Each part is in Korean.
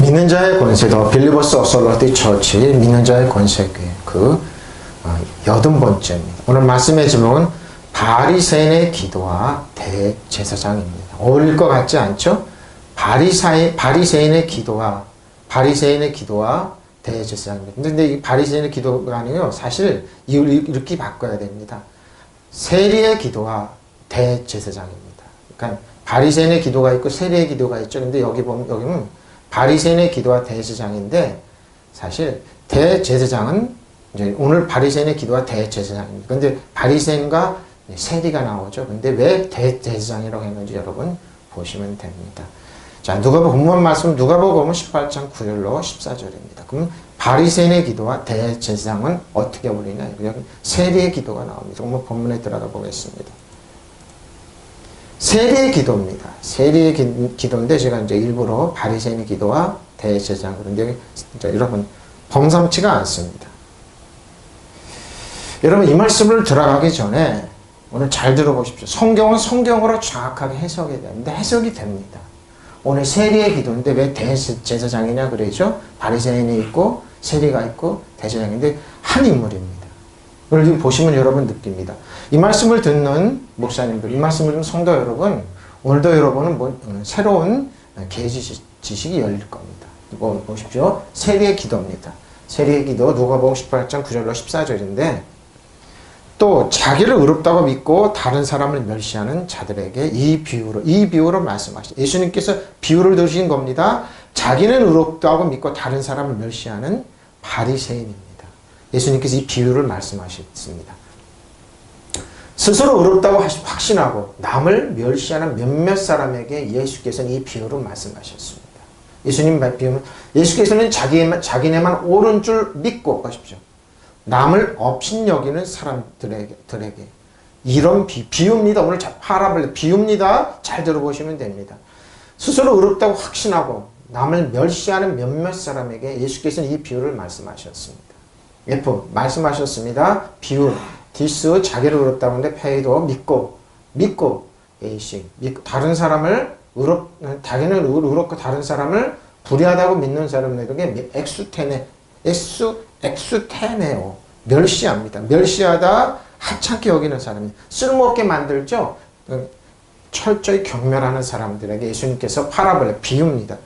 믿는 자의 권세, 더 빌리버스 어설러티 처치, 믿는 자의 권세교회, 그 80번째입니다. 오늘 말씀의 제목은 바리새인의 기도와 대제사장입니다. 어울릴 것 같지 않죠? 바리새인의 기도와 대제사장입니다. 근데 이 바리새인의 기도가 아니고요. 사실 이렇게 바꿔야 됩니다. 세리의 기도와 대제사장입니다. 그러니까 바리새인의 기도가 있고 세리의 기도가 있죠. 근데 여기는 바리새인의 기도와 대제사장인데 사실 대제사장은 이제 오늘 바리새인의 기도와 대제사장입니다. 근데 바리새인과 세리가 나오죠. 근데 왜 대제사장이라고 했는지 여러분 보시면 됩니다. 자, 본문 말씀 누가복음 18장 9절로 14절입니다. 그럼 바리새인의 기도와 대제사장은 어떻게 어울리냐? 여기 세리의 기도가 나옵니다. 한번 본문에 들어가 보겠습니다. 세리의 기도입니다. 세리의 기도인데 제가 이제 일부러 바리새인의 기도와 대제사장 그런데 여러분 범상치가 않습니다. 여러분 이 말씀을 들어가기 전에 오늘 잘 들어보십시오. 성경은 성경으로 정확하게 해석이 됩니다. 해석이 됩니다. 오늘 세리의 기도인데 왜 대제사장이냐 그러죠? 바리새인이 있고 세리가 있고 대제사장인데 한 인물입니다. 그걸 보시면 여러분 느낍니다. 이 말씀을 듣는 목사님들, 이 말씀을 듣는 성도 여러분, 오늘도 여러분은 새로운 지식이 열릴 겁니다. 이거 보십시오. 세리의 기도입니다. 세리의 기도 누가복음 18장 9절로 14절인데 또 자기를 의롭다고 믿고 다른 사람을 멸시하는 자들에게 이 비유로 말씀하시죠. 예수님께서 비유를 들으신 겁니다. 자기는 의롭다고 믿고 다른 사람을 멸시하는 바리새인입니다. 예수님께서 이 비유를 말씀하셨습니다. 스스로 의롭다고 확신하고 남을 멸시하는 몇몇 사람에게 예수께서는 이 비유를 말씀하셨습니다. 예수께서는 자기네만 옳은 줄 믿고 가십시오. 남을 업신여기는 사람들에게 이런 비유입니다. 오늘 파라블 비유입니다. 잘 들어보시면 됩니다. 스스로 의롭다고 확신하고 남을 멸시하는 몇몇 사람에게 예수께서는 이 비유를 말씀하셨습니다. 말씀하셨습니다. 비유 디스 자기를 의롭다고 하는데 페이도 믿고 에이식 다른 사람을 자기는 의롭고 다른 사람을 불의하다고 믿는 사람들에게 엑수테네오 멸시합니다. 멸시하다 하찮게 여기는 사람이 쓸모없게 만들죠. 철저히 경멸하는 사람들에게 예수님께서 파라볼레 비유입니다.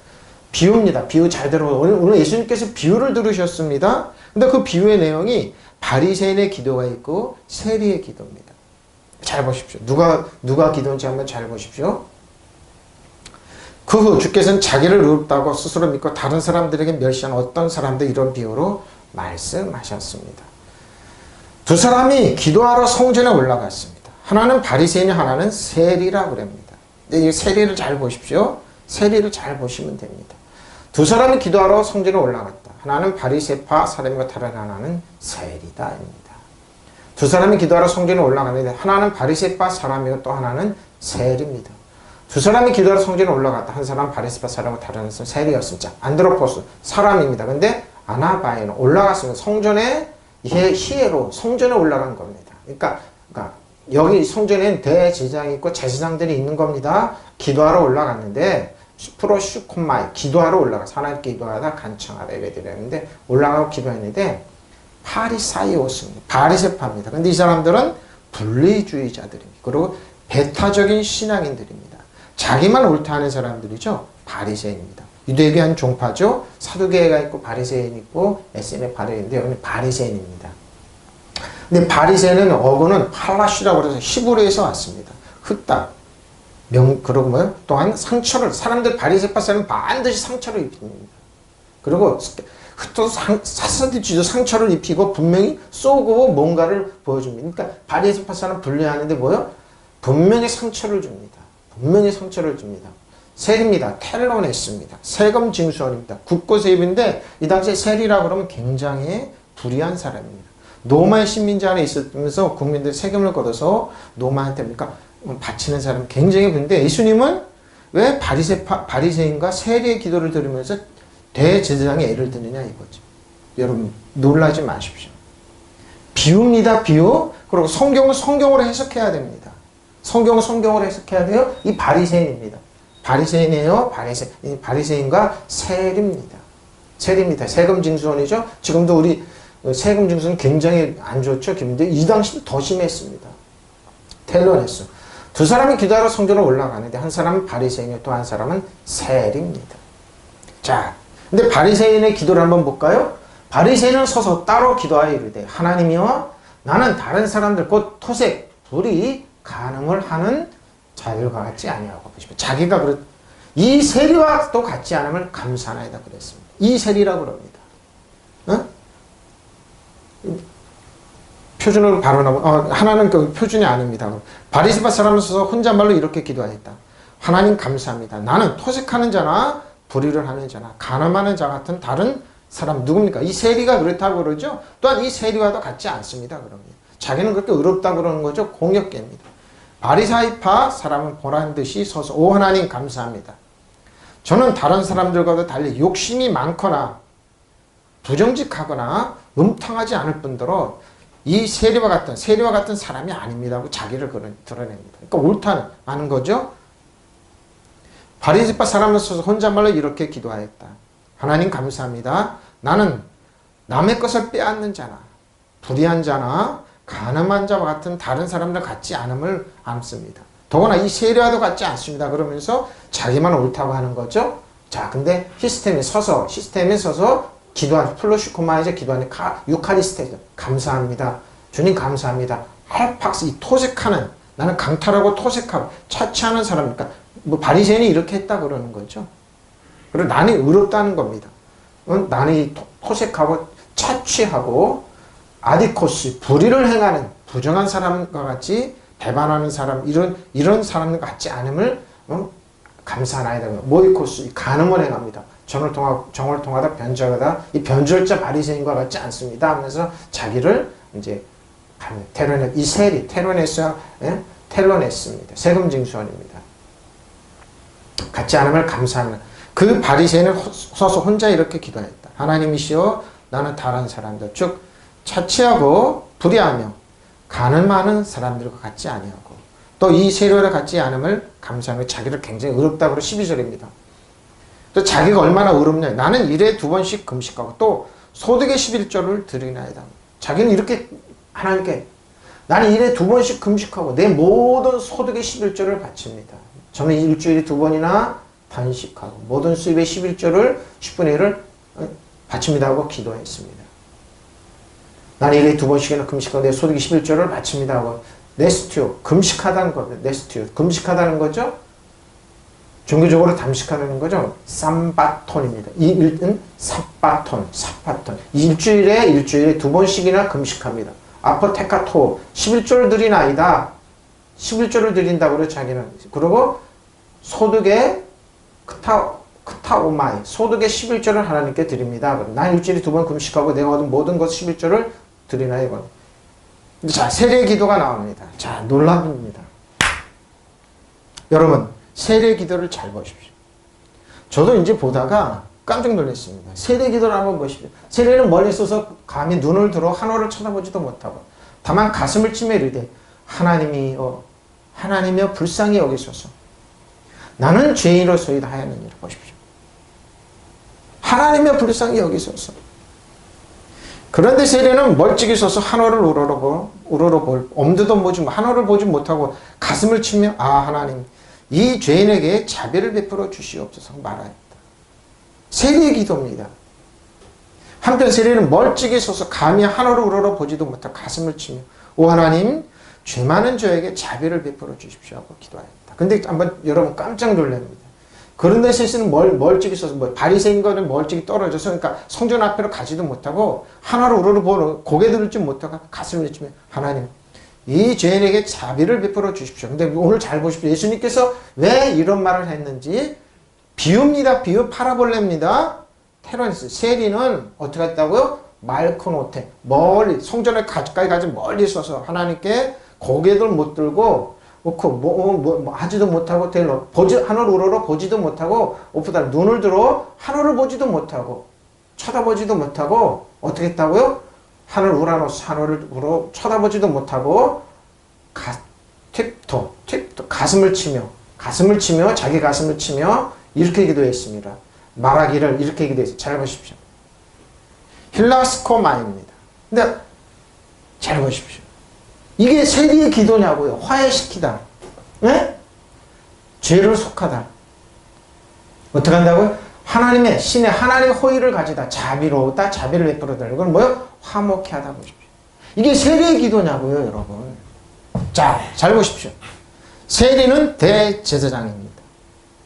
비유 잘 들어보세요. 오늘 예수님께서 비유를 들으셨습니다. 근데 그 비유의 내용이 바리새인의 기도가 있고 세리의 기도입니다. 잘 보십시오. 누가 기도인지 한번 잘 보십시오. 그 후 주께서는 자기를 의롭다고 스스로 믿고 다른 사람들에게 멸시한 어떤 사람들 이런 비유로 말씀하셨습니다. 두 사람이 기도하러 성전에 올라갔습니다. 하나는 바리새인이 하나는 세리라고 합니다. 근데 이 세리를 잘 보십시오. 세리를 잘 보시면 됩니다. 두 사람이 기도하러 성전에 올라갔다. 하나는 바리새파 사람이고 다른 하나는 세리다입니다. 두 사람이 기도하러 성전에 올라갔는데 하나는 바리새파 사람이고 또 하나는 세리입니다. 두 사람이 기도하러 성전에 올라갔다. 한 사람은 바리새파 사람이고 다른 사람은 세리였습니다. 안드로포스 사람입니다. 근데 아나바에는 올라갔습니다. 성전에 희애로 성전에 올라간 겁니다. 그러니까 여기 성전에는 대제사장이 있고 제사장들이 있는 겁니다. 기도하러 올라갔는데 프로슈콤마이 기도하러 하나님께 기도하다 간청하다 예배드렸는데 올라가고 기도했는데 파리사이오스입니다. 바리새파입니다. 근데 이 사람들은 분리주의자들입니다. 그리고 배타적인 신앙인들입니다. 자기만 옳다 하는 사람들이죠. 바리새인입니다. 유대교한 종파죠. 사두개가 있고 바리새인 있고 SN의 바리새인인데 여기는 바리새인입니다. 근데 바리새인은 어구는 팔라시라고 해서 히브리에서 왔습니다. 흙답. 그리고 뭐요? 또한 상처를 사람들 바리새파 사람은 반드시 상처를 입힙니다. 그리고 또 사사들쥐도 상처를 입히고 분명히 쏘고 뭔가를 보여줍니다. 그러니까 바리새파 사람 분리하는데 뭐요? 분명히 상처를 줍니다. 세리입니다. 텔로네스입니다. 세금 징수원입니다. 국고세입인데 이 당시에 세리라고 그러면 굉장히 불의한 사람입니다. 로마의 식민지 안에 있으면서 국민들이 세금을 걷어서 로마한테 바치는 사람 굉장히 근데 예수님은 왜 바리새인과 세리의 기도를 들으면서 대제사장의 애를 드느냐 이거죠. 여러분 놀라지 마십시오. 비유입니다. 비유. 그리고 성경은 성경으로 해석해야 됩니다. 성경은 성경으로 해석해야 돼요. 이 바리새인입니다. 바리새인이에요. 바리새인과 세리입니다. 세리입니다. 세금징수원이죠. 지금도 우리 세금징수는 굉장히 안 좋죠. 근데 이 당시는 더 심했습니다. 텔로네스. 두 사람이 기도하러 성전으로 올라가는데 한 사람은 바리새인이고 또 한 사람은 세리입니다. 자, 근데 바리새인의 기도를 한번 볼까요? 바리새인은 서서 따로 기도하여 이르되 하나님이여 나는 다른 사람들 곧 토색, 불의, 간음을 하는 자들과 같지 아니하고 보십시오. 자기가 이 세리와도 같지 않음을 감사하나이다 그랬습니다. 이 세리라고 그럽니다. 어? 표준으로 바로 나오면 하나는 그 표준이 아닙니다. 바리새파 사람은 서서 혼잣말로 이렇게 기도하였다. 하나님 감사합니다. 나는 토색하는 자나 불의를 하는 자나 간음하는 자 같은 다른 사람 누굽니까? 이 세리가 그렇다고 그러죠. 또한 이 세리와도 같지 않습니다. 그러면 자기는 그렇게 의롭다 그러는 거죠. 공역계입니다. 바리새파 사람은 보란 듯이 서서 오 하나님 감사합니다. 저는 다른 사람들과도 달리 욕심이 많거나 부정직하거나 음탕하지 않을 뿐더러 이 세리와 같은 사람이 아닙니다 하고 자기를 드러냅니다. 그러니까 옳다는 거죠. 바리새파 사람은 서서 혼잣말로 이렇게 기도하였다. 하나님 감사합니다. 나는 남의 것을 빼앗는 자나 불의한 자나 간음한 자와 같은 다른 사람들 같지 않음을 암습니다. 더구나 이 세리와도 같지 않습니다. 그러면서 자기만 옳다고 하는 거죠. 자, 근데 시스템에 서서 기도하는 플로시코마이제 기도하는 유카리스테죠. 감사합니다. 주님 감사합니다. 알팍스 이 토색하는 나는 강탈하고 토색하고 차치하는 사람이니까 뭐 바리새인이 이렇게 했다 그러는 거죠. 그리고 나는 의롭다는 겁니다. 나는 토색하고 차취하고 아디코스 불의를 행하는 부정한 사람과 같이 배반하는 사람 이런 사람과 같지 않음을 감사하나이다. 모이코스 간음을 행합니다. 정을 통하다 변절하다 이 변절자 바리새인과 같지 않습니다 하면서 자기를 이제 이 세리 텔로네스입니다. 세금징수원입니다. 같지 않음을 감사하는 그 바리새인은 서서 혼자 이렇게 기도했다. 하나님이시여 나는 다른 사람들 즉 차치하고 불의하며 간음하는 사람들과 같지 아니하고 또 이 세리와 같지 않음을 감사하며 자기를 굉장히 의롭다고 12절입니다. 또 자기가 얼마나 의롭냐. 나는 일에 2번씩 금식하고 또 소득의 11조를 드리나이다. 자기는 이렇게 하나님께 나는 일에 2번씩 금식하고 내 모든 소득의 11조를 바칩니다. 저는 일주일에 2번이나 단식하고 모든 수입의 11조를 10분의 1을 바칩니다 하고 기도했습니다. 나는 일에 2번씩이나 금식하고 내 소득의 11조를 바칩니다 하고 네스티오 금식하다는 겁니다. 네스티오 금식하다는 거죠. 종교적으로 단식하는 거죠. 삼바톤입니다. 이 일은 사바톤. 일주일에 2번씩이나 금식합니다. 아포테카토 11조를 드리나이다. 11조를 드린다고 그래 자기는. 그리고 소득의 크타오마이 소득의 11조를 하나님께 드립니다. 난 일주일에 2번 금식하고 내가 얻은 모든 것 11조를 드리나이. 자, 세례 기도가 나옵니다. 자, 놀랍습니다. 여러분 세례 기도를 잘 보십시오. 저도 이제 보다가 깜짝 놀랐습니다. 세례 기도를 한번 보십시오. 세례는 멀리 있어서 감히 눈을 들어 하늘을 쳐다보지도 못하고 다만 가슴을 치며 이르되 하나님이여 불쌍히 여기소서. 나는 죄인으로소이다 하였느니라. 보십시오. 하나님이여 불쌍히 여기소서. 그런데 세례는 멀찍이 서서 하늘을 우러러볼 엄두도 보지 하늘을 보지 못하고 가슴을 치며 하나님 이 죄인에게 자비를 베풀어 주시옵소서 말하였다. 세례의 기도입니다. 한편 세례는 멀찍이 서서 감히 하늘을 우러러보지도 못하고 가슴을 치며 오 하나님 죄 많은 저에게 자비를 베풀어 주십시오 하고 기도하였다. 근데 한번 여러분 깜짝 놀랍니다. 그런데 세례는 멀찍이 서서 바리새인과는 멀찍이 떨어져서 그러니까 성전 앞으로 가지도 못하고 하늘을 우러러보고 고개 들을 줄 못하고 가슴을 치며 하나님 이 죄인에게 자비를 베풀어 주십시오. 근데 오늘 잘 보십시오. 예수님께서 왜 이런 말을 했는지 비유입니다. 비유 파라볼레입니다. 테러니스 세리는 어떻게 했다고요? 말코노테 멀리 성전에 가까이 가지 멀리 서서 하나님께 고개도 못 들고 하지도 못하고 하늘 우러러 보지도 못하고 오프다 눈을 들어 하늘을 보지도 못하고 쳐다보지도 못하고 어떻게 했다고요? 하늘 우라노스 하늘을 우러 쳐다보지도 못하고 팁토 가슴을 치며 가슴을 치며 자기 가슴을 치며 이렇게 기도했습니다. 말하기를 이렇게 기도했어요. 잘 보십시오. 힐라스코마입니다. 근데 잘 보십시오. 이게 세리의 기도냐고요. 화해시키다. 네? 죄를 속하다. 어떻게 한다고요? 하나님의 신의 하나님의 호의를 가지다. 자비로우다. 자비를 베풀어다. 이건 뭐요? 화목해 하다 보십시오. 이게 세리의 기도냐고요, 여러분. 자, 잘 보십시오. 세리는 대제사장입니다.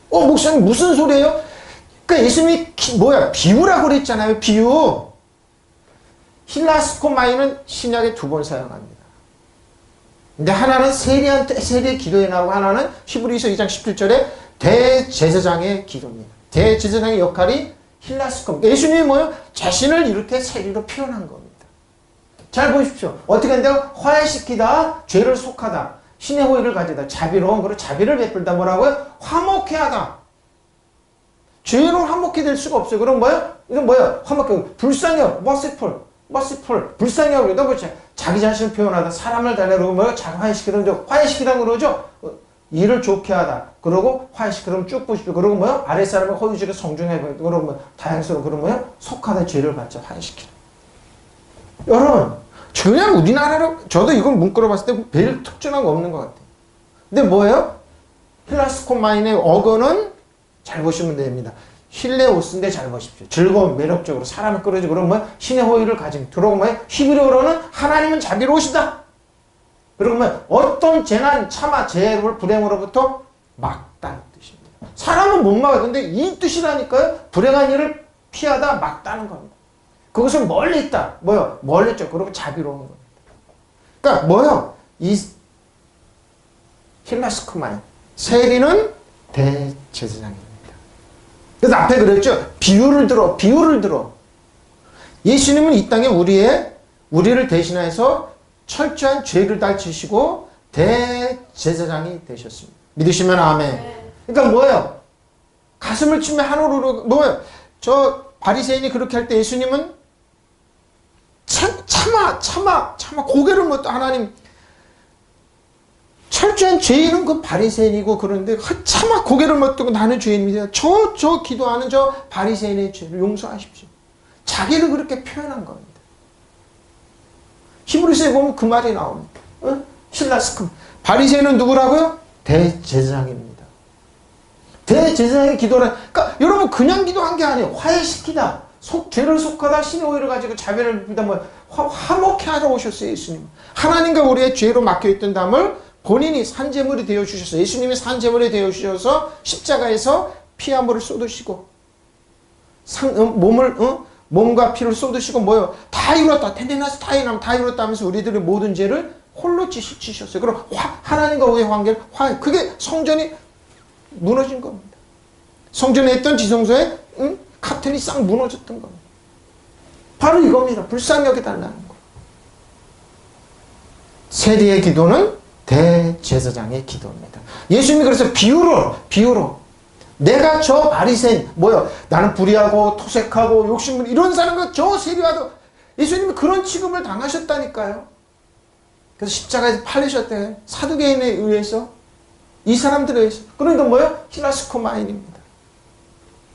목사님 무슨 소리예요? 그러니까 예수님이 비유라고 그랬잖아요. 비유. 힐라스코마이는 신약에 2번 사용합니다. 근데 하나는 세리의 기도에 나오고 하나는 히브리서 2장 17절에 대제사장의 기도입니다. 대제사장의 역할이 힐라스코. 예수님이 뭐예요? 자신을 이렇게 세리로 표현한 겁니다. 잘 보십시오. 어떻게 한다고? 화해시키다, 죄를 속하다, 신의 호의를 가지다, 자비로운, 그리고 자비를 베풀다, 뭐라고요? 화목해 하다. 죄로 화목해 될 수가 없어요. 그럼 뭐예요? 이건 뭐예요? 화목해. 불쌍해. merciful. 불쌍해. 그러다 보죠. 자기 자신을 표현하다, 사람을 달래고 뭐예요? 자기 화해시키다. 화해시키다 그러죠? 일을 좋게 하다. 그러고 화해시키면 쭉 보십시오. 그러고 뭐예요? 아랫사람을 호의주게 성중해. 그러고 뭐 다양스러워. 그러고 뭐예요? 속하다, 죄를 받자, 화해시키다. 여러분, 그냥 우리나라로, 저도 이건 문구로 봤을 때 별 특별한 거 없는 것 같아요. 근데 뭐예요? 힐라스코마인의 어근은 잘 보시면 됩니다. 힐레오스인데 잘 보십시오. 즐거운, 매력적으로 사람을 끌어주고, 그러면 뭐야? 신의 호의를 가진, 들어오면 뭐야? 히브리어로는 하나님은 자비로우시다. 그리고 뭐야? 어떤 재난, 참아, 재해를 불행으로부터 막다는 뜻입니다. 사람은 못 막아요. 근데 이 뜻이라니까요? 불행한 일을 피하다, 막다는 겁니다. 그것은 멀리 있다. 뭐요? 멀리 있죠. 그리고 자비로운 겁니다. 그러니까 뭐요? 이 힐라스코마인 세리는 대제사장입니다. 그래서 앞에 그랬죠. 비유를 들어. 예수님은 이 땅에 우리를 대신해서 철저한 죄를 다 지시고 대제사장이 되셨습니다. 믿으시면 아멘. 그러니까 뭐예요? 가슴을 치며 하늘으로 뭐예요? 저 바리새인이 그렇게 할 때 예수님은 참아 고개를 못 하나님 철저한 죄인은 그 바리새인이고 그런데 차마 고개를 못 들고 나는 죄인입니다. 저 기도하는 저 바리새인의 죄를 용서하십시오. 자기를 그렇게 표현한 겁니다. 히브리서에 보면 그 말이 나옵니다. 힐라스큼. 바리새인은 누구라고요? 대제사장입니다. 대제사장의 기도는 그러니까 여러분 그냥 기도한 게 아니에요. 화해시키다. 죄를 속하다 신의 오해를 가지고 자비를 베풀다 뭐 화목해 하러 오셨어요. 예수님. 하나님과 우리의 죄로 막혀있던 담을 본인이 산제물이 되어주셨어요. 예수님이 산제물이 되어주셔서 십자가에서 피 한 벌을 쏟으시고 몸과 피를 쏟으시고 뭐요? 다 이뤘다. 텐데나스 타이남 다 이뤘다 하면서 우리들의 모든 죄를 홀로 지셨어요. 그럼 하나님과 우리의 관계를 그게 성전이 무너진 겁니다. 성전에 있던 지성소에 카튼이 싹 무너졌던 겁니다. 바로 이겁니다. 불쌍히 여겨달라는 거. 세리의 기도는 대제사장의 기도입니다. 예수님이 그래서 비유로 내가 저 바리새인 나는 불의하고 토색하고 욕심을 이런 사람과 저 세리와도 예수님이 그런 취급을 당하셨다니까요. 그래서 십자가에서 팔리셨대. 사두개인에 의해서 이 사람들에 의해서. 그러니까 힐라스코마인입니다.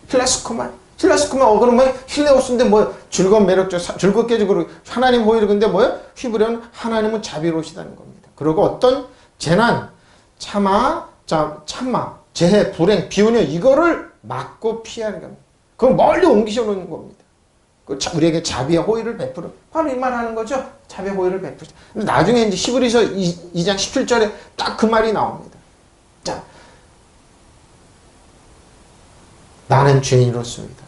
힐라스코마 어그는 힐레오스인데 즐거운 매력적 즐겁게 해주고 하나님 호의를 근데 히브리어는 하나님은 자비로우시다는 겁니다. 그리고 어떤 재난, 참아, 재해, 불행, 비운이 이거를 막고 피하는 겁니다. 그걸 멀리 옮기셔 놓는 겁니다. 우리에게 자비의 호의를 베풀어. 바로 이 말 하는 거죠. 자비의 호의를 베풀자. 나중에 이제 히브리서 2장 17절에 딱 그 말이 나옵니다. 자, 나는 죄인으로습니다.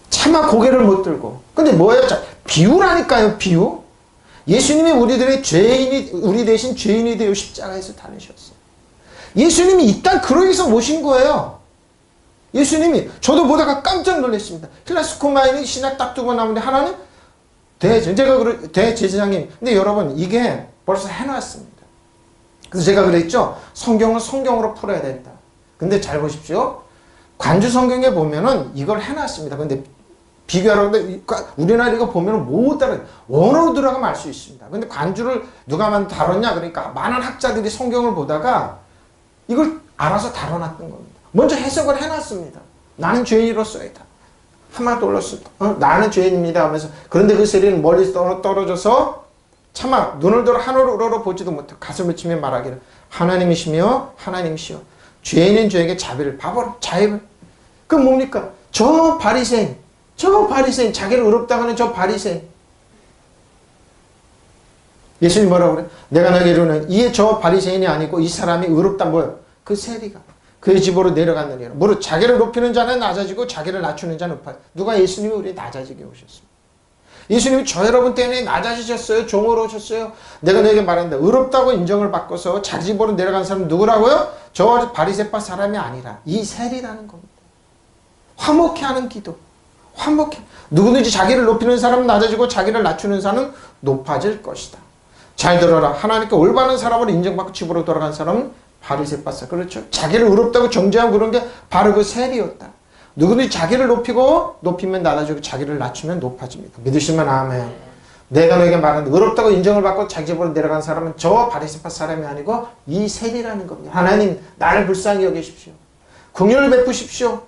차마 고개를 못 들고. 근데 뭐예요? 비유라니까요, 비유. 예수님이 우리 대신 죄인이 되어 십자가에서 다니셨어요. 예수님이 이 땅 그러기서 모신 거예요. 예수님이 저도 보다가 깜짝 놀랐습니다. 힐라스코마인이 신약 딱 2번 나오는데 하나는 대제사장님. 근데 여러분 이게 벌써 해놨습니다. 그래서 제가 그랬죠. 성경은 성경으로 풀어야 된다. 근데 잘 보십시오. 관주 성경에 보면은 이걸 해놨습니다. 근데 비교하라고 우리나라 이거 보면은 못 따라 원어로 들어가면 알 수 있습니다. 근데 관주를 누가 다뤘냐 그러니까 많은 학자들이 성경을 보다가 이걸 알아서 다뤄놨던 겁니다. 먼저 해석을 해놨습니다. 나는 죄인으로서이다. 한마디 올렸어. 나는 죄인입니다 하면서. 그런데 그 세리는 멀리 떨어져서 차마 눈을 들어 하늘을 우러러 보지도 못하고 가슴을 치며 말하기를 하나님이시며 하나님이시여 죄인인 저에게 자비를 봐보라. 자비를. 그 뭡니까? 저 바리새인 자기를 의롭다고 하는 저 바리새인. 예수님 뭐라고 그래? 내가 너에게 이르노니 이에 저 바리새인이 아니고 이 사람이 의롭다 뭐예요? 그 세리가 그의 집으로 내려갔느니라. 무릇 자기를 높이는 자는 낮아지고 자기를 낮추는 자는 높아져. 누가 예수님이 우리 낮아지게 오셨습니다. 예수님이 저 여러분 때문에 낮아지셨어요? 종으로 오셨어요? 내가 너에게 말한다. 의롭다고 인정을 받고서 자기 집으로 내려간 사람은 누구라고요? 저 바리새파 사람이 아니라 이 세리라는 겁니다. 화목해 하는 기도. 화목해. 누구든지 자기를 높이는 사람은 낮아지고 자기를 낮추는 사람은 높아질 것이다. 잘 들어라. 하나님께 올바른 사람으로 인정받고 집으로 돌아간 사람은 바리새파사. 그렇죠? 자기를 의롭다고 정죄하고 그런 게 바로 그 세리였다. 누구든지 자기를 높이면 낮아지고 자기를 낮추면 높아집니다. 믿으시면 아멘. 내가 너에게 말하는데 의롭다고 인정을 받고 자기 집으로 내려간 사람은 저 바리새파 사람이 아니고 이 세리라는 겁니다. 하나님 나를 불쌍히 여기십시오. 긍휼을 베푸십시오.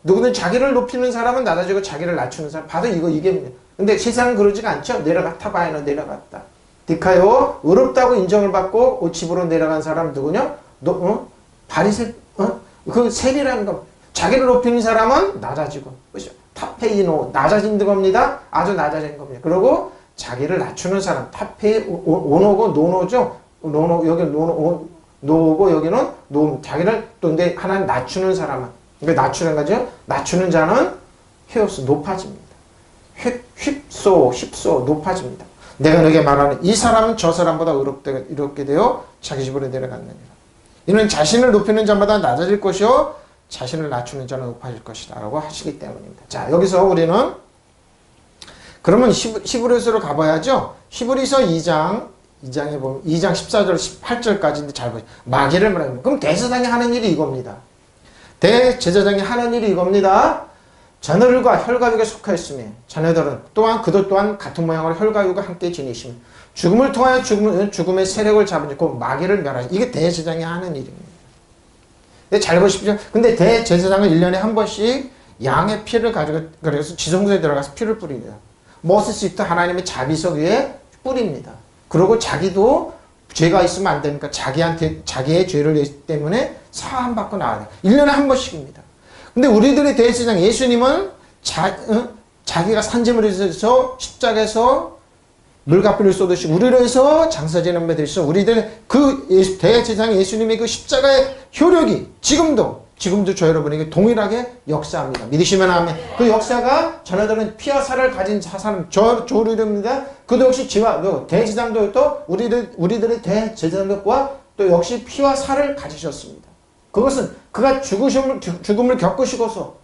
누구든지 자기를 높이는 사람은 낮아지고 자기를 낮추는 사람. 바로 이게. 근데 세상은 그러지가 않죠. 내려갔다 봐야는 내려갔다. 디카요 의롭다고 인정을 받고 집으로 내려간 사람 누구냐? 그 세리라는 거. 자기를 높이는 사람은 낮아지고 타페이노 낮아진 겁니다. 아주 낮아진 겁니다. 그리고 자기를 낮추는 사람 타페이 오노고 노노죠. 노노 여기 노고 여기는 노 자기를 또 근데 하나님 낮추는 사람은 그러니까 낮추는 거죠. 낮추는 자는 헤어스 높아집니다. 휩소 높아집니다. 내가 너에게 말하는 이 사람은 저 사람보다 의롭게 되어 자기 집으로 내려갔느니라. 이는 자신을 높이는 자마다 낮아질 것이요 자신을 낮추는 자는 높아질 것이다 라고 하시기 때문입니다. 자 여기서 우리는 그러면 히브리서로 가봐야죠. 히브리서 2장에 보면 2장 14절 18절까지인데 잘 보세요. 마귀를 말합니다. 그럼 대제사장이 하는 일이 이겁니다. 대제사장이 하는 일이 이겁니다. 자녀들과 혈가육에 속하였으며 자녀들은 또한 그들 또한 같은 모양으로 혈가육과 함께 지니시며 죽음을 통하여 죽음의 세력을 잡은 자 곧 마귀를 멸하시. 이게 대제사장이 하는 일입니다. 잘 보십시오. 근데 대제사장은 1년에 한 번씩 양의 피를 가지고 그래서 지성소에 들어가서 피를 뿌립니다. 모세스부터 하나님의 자비석 위에 뿌립니다. 그리고 자기도 죄가 있으면 안 되니까 자기의 죄를 때문에 사함 받고 나와야 돼요. 1년에 한 번씩입니다. 근데 우리들의 대제사장 예수님은 자기가 산짐을 해서 십자가에서 물가피를 쏟으시 우리를 해서 장사 지는 바 되시죠. 우리들 그 대제사장 예수님의 그 십자가의 효력이 지금도 저 여러분에게 동일하게 역사합니다. 믿으시면 아멘. 그 역사가 전하들은 피와 살을 가진 사람 저우리입니다. 그도 역시 대제사장도 또 우리들의 대제사장과 또 역시 피와 살을 가지셨습니다. 그것은 그가 죽음을 겪으시고서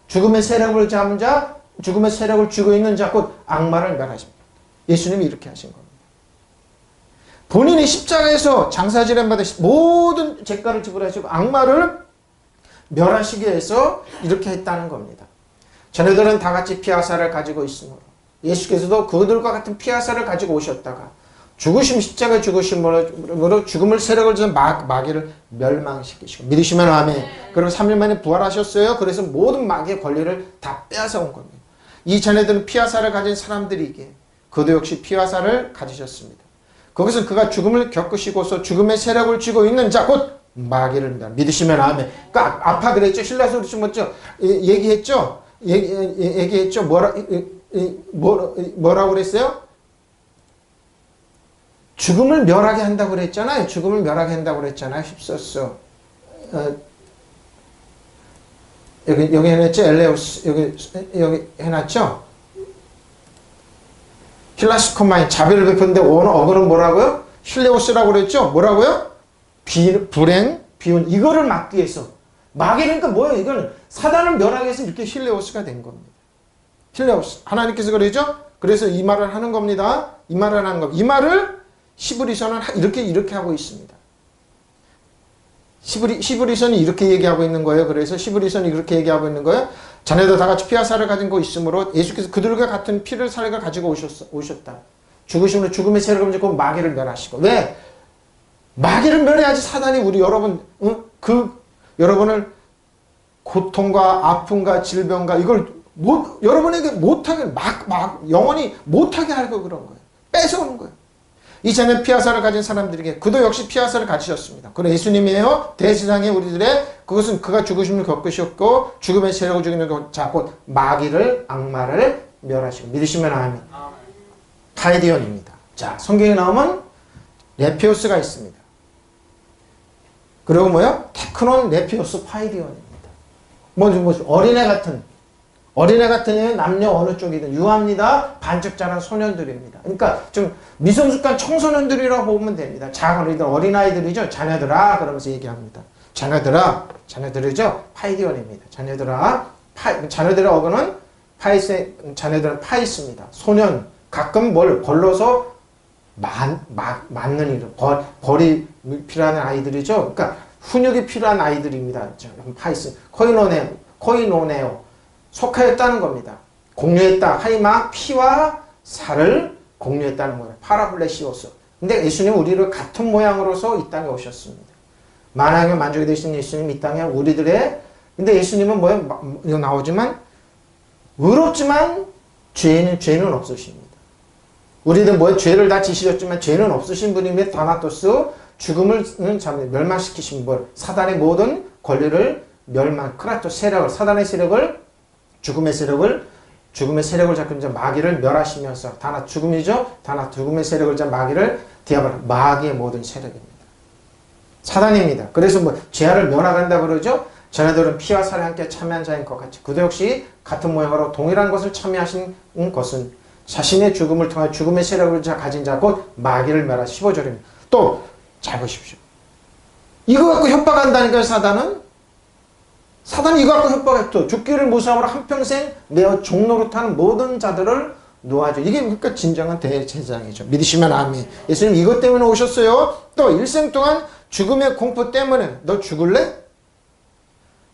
죽음의 세력을 잡은 자, 죽음의 세력을 쥐고 있는 자, 곧 악마를 멸하십니다. 예수님이 이렇게 하신 겁니다. 본인이 십자가에서 장사지름 받으신 모든 죄가를 지불하시고 악마를 멸하시기 위해서 이렇게 했다는 겁니다. 자녀들은 다 같이 피와 살을 가지고 있으므로 예수께서도 그들과 같은 피와 살을 가지고 오셨다가 십자가의 죽으심으로 죽음을 세력을 준 마귀를 멸망시키시고 믿으시면 아멘. 그리고 3일 만에 부활하셨어요. 그래서 모든 마귀의 권리를 다 빼앗아온 겁니다. 이 자녀들은 피와 살을 가진 사람들이기에 그도 역시 피와 살을 가지셨습니다. 거기서 그가 죽음을 겪으시고서 죽음의 세력을 쥐고 있는 자 곧 마귀를 믿으시면 아멘. 그러니까 아파 그랬죠. 힐라서 그랬죠. 얘기했죠. 얘기했죠. 뭐라고 그랬어요? 죽음을 멸하게 한다고 그랬잖아요. 죽음을 멸하게 한다고 그랬잖아요. 휩쓸었어. 여기 해놨죠. 엘레우스 여기 해놨죠. 힐라스코마인 자비를 베푸는데 어그는 뭐라고요? 힐레오스라고 그랬죠. 뭐라고요? 불행, 비운 이거를 막기 위해서 마귀니까 뭐예요? 이거는 사단을 멸하기 위해서 이렇게 힐레오스가 된 겁니다. 힐레오스 하나님께서 그러죠. 그래서 이 말을 하는 겁니다. 이 말을 하는 겁니다. 이 말을 히브리서는 이렇게 하고 있습니다. 히브리서는 이렇게 얘기하고 있는 거예요. 그래서 히브리서는 이렇게 얘기하고 있는 거예요. 자네도 다 같이 피와 살을 가진 거 있으므로 예수께서 그들과 같은 피를 살을 가지고 오셨다. 죽으심으로 죽음의 세력을 지고 마귀를 멸하시고 왜? 마귀를 멸해야지 사단이 우리 여러분, 여러분을 고통과 아픔과 질병과 이걸 여러분에게 못하게, 영원히 못하게 하고 그런 거예요. 뺏어오는 거예요. 이전에 피하사를 가진 사람들에게 그도 역시 피하사를 가지셨습니다. 그래 예수님이에요. 대세상에 우리들의 그것은 그가 죽으심을 겪으셨고 죽음의 세력을 죽이는 것, 자, 곧 마귀를 악마를 멸하시고 믿으시면 아멘. 파이디온입니다. 자, 성경에 나오면 레피오스가 있습니다. 그리고 뭐요? 테크논, 레피오스, 파이디온입니다. 어린애 같은 애는 남녀 어느 쪽이든 유합니다. 반쯤 자란 소년들입니다. 그러니까 좀 미성숙한 청소년들이라고 보면 됩니다. 작은 어린아이들이죠. 자녀들아 그러면서 얘기합니다. 자녀들이죠. 파이디온입니다. 자녀들의 어근은 자녀들은 파이스입니다. 소년, 가끔 뭘 걸러서 맞는 일, 벌이 필요한 아이들이죠. 그러니까 훈육이 필요한 아이들입니다. 파이스, 코이노네오, 속하였다는 겁니다. 공유했다. 하이마, 피와 살을 공유했다는 거예요. 파라블레시오스. 근데 예수님은 우리를 같은 모양으로서 이 땅에 오셨습니다. 만왕의 만족이 되신 예수님 이 땅에 우리들의, 근데 예수님은 이거 나오지만, 의롭지만 죄는 없으십니다. 우리들 죄를 다 지시셨지만 죄는 없으신 분임에 다나토스, 죽음을 멸망시키신 분, 사단의 모든 권리를 크라토 세력을, 사단의 세력을, 죽음의 세력을 잡고 이제 마귀를 멸하시면서, 죽음이죠? 죽음의 세력을 잡 마귀를 디아블, 마귀의 모든 세력입니다. 사단입니다. 그래서 죄를 멸하간다 그러죠? 자녀들은 피와 살에 함께 참여한 자인 것 같이 그도 역시 같은 모양으로 동일한 것을 참여하신 것은 자신의 죽음을 통해 죽음의 세력을 가진 자 곧 마귀를 멸하 15절입니다. 또 잘 보십시오. 이거 갖고 협박한다니까요. 사단이 이거 갖고 협박했죠. 죽기를 무서워하므로 한평생 매어 종로로 타는 모든 자들을 놓아줘. 이게 그러니까 진정한 대제사장이죠. 믿으시면 아멘. 예수님 이것 때문에 오셨어요. 또 일생 동안 죽음의 공포 때문에 너 죽을래?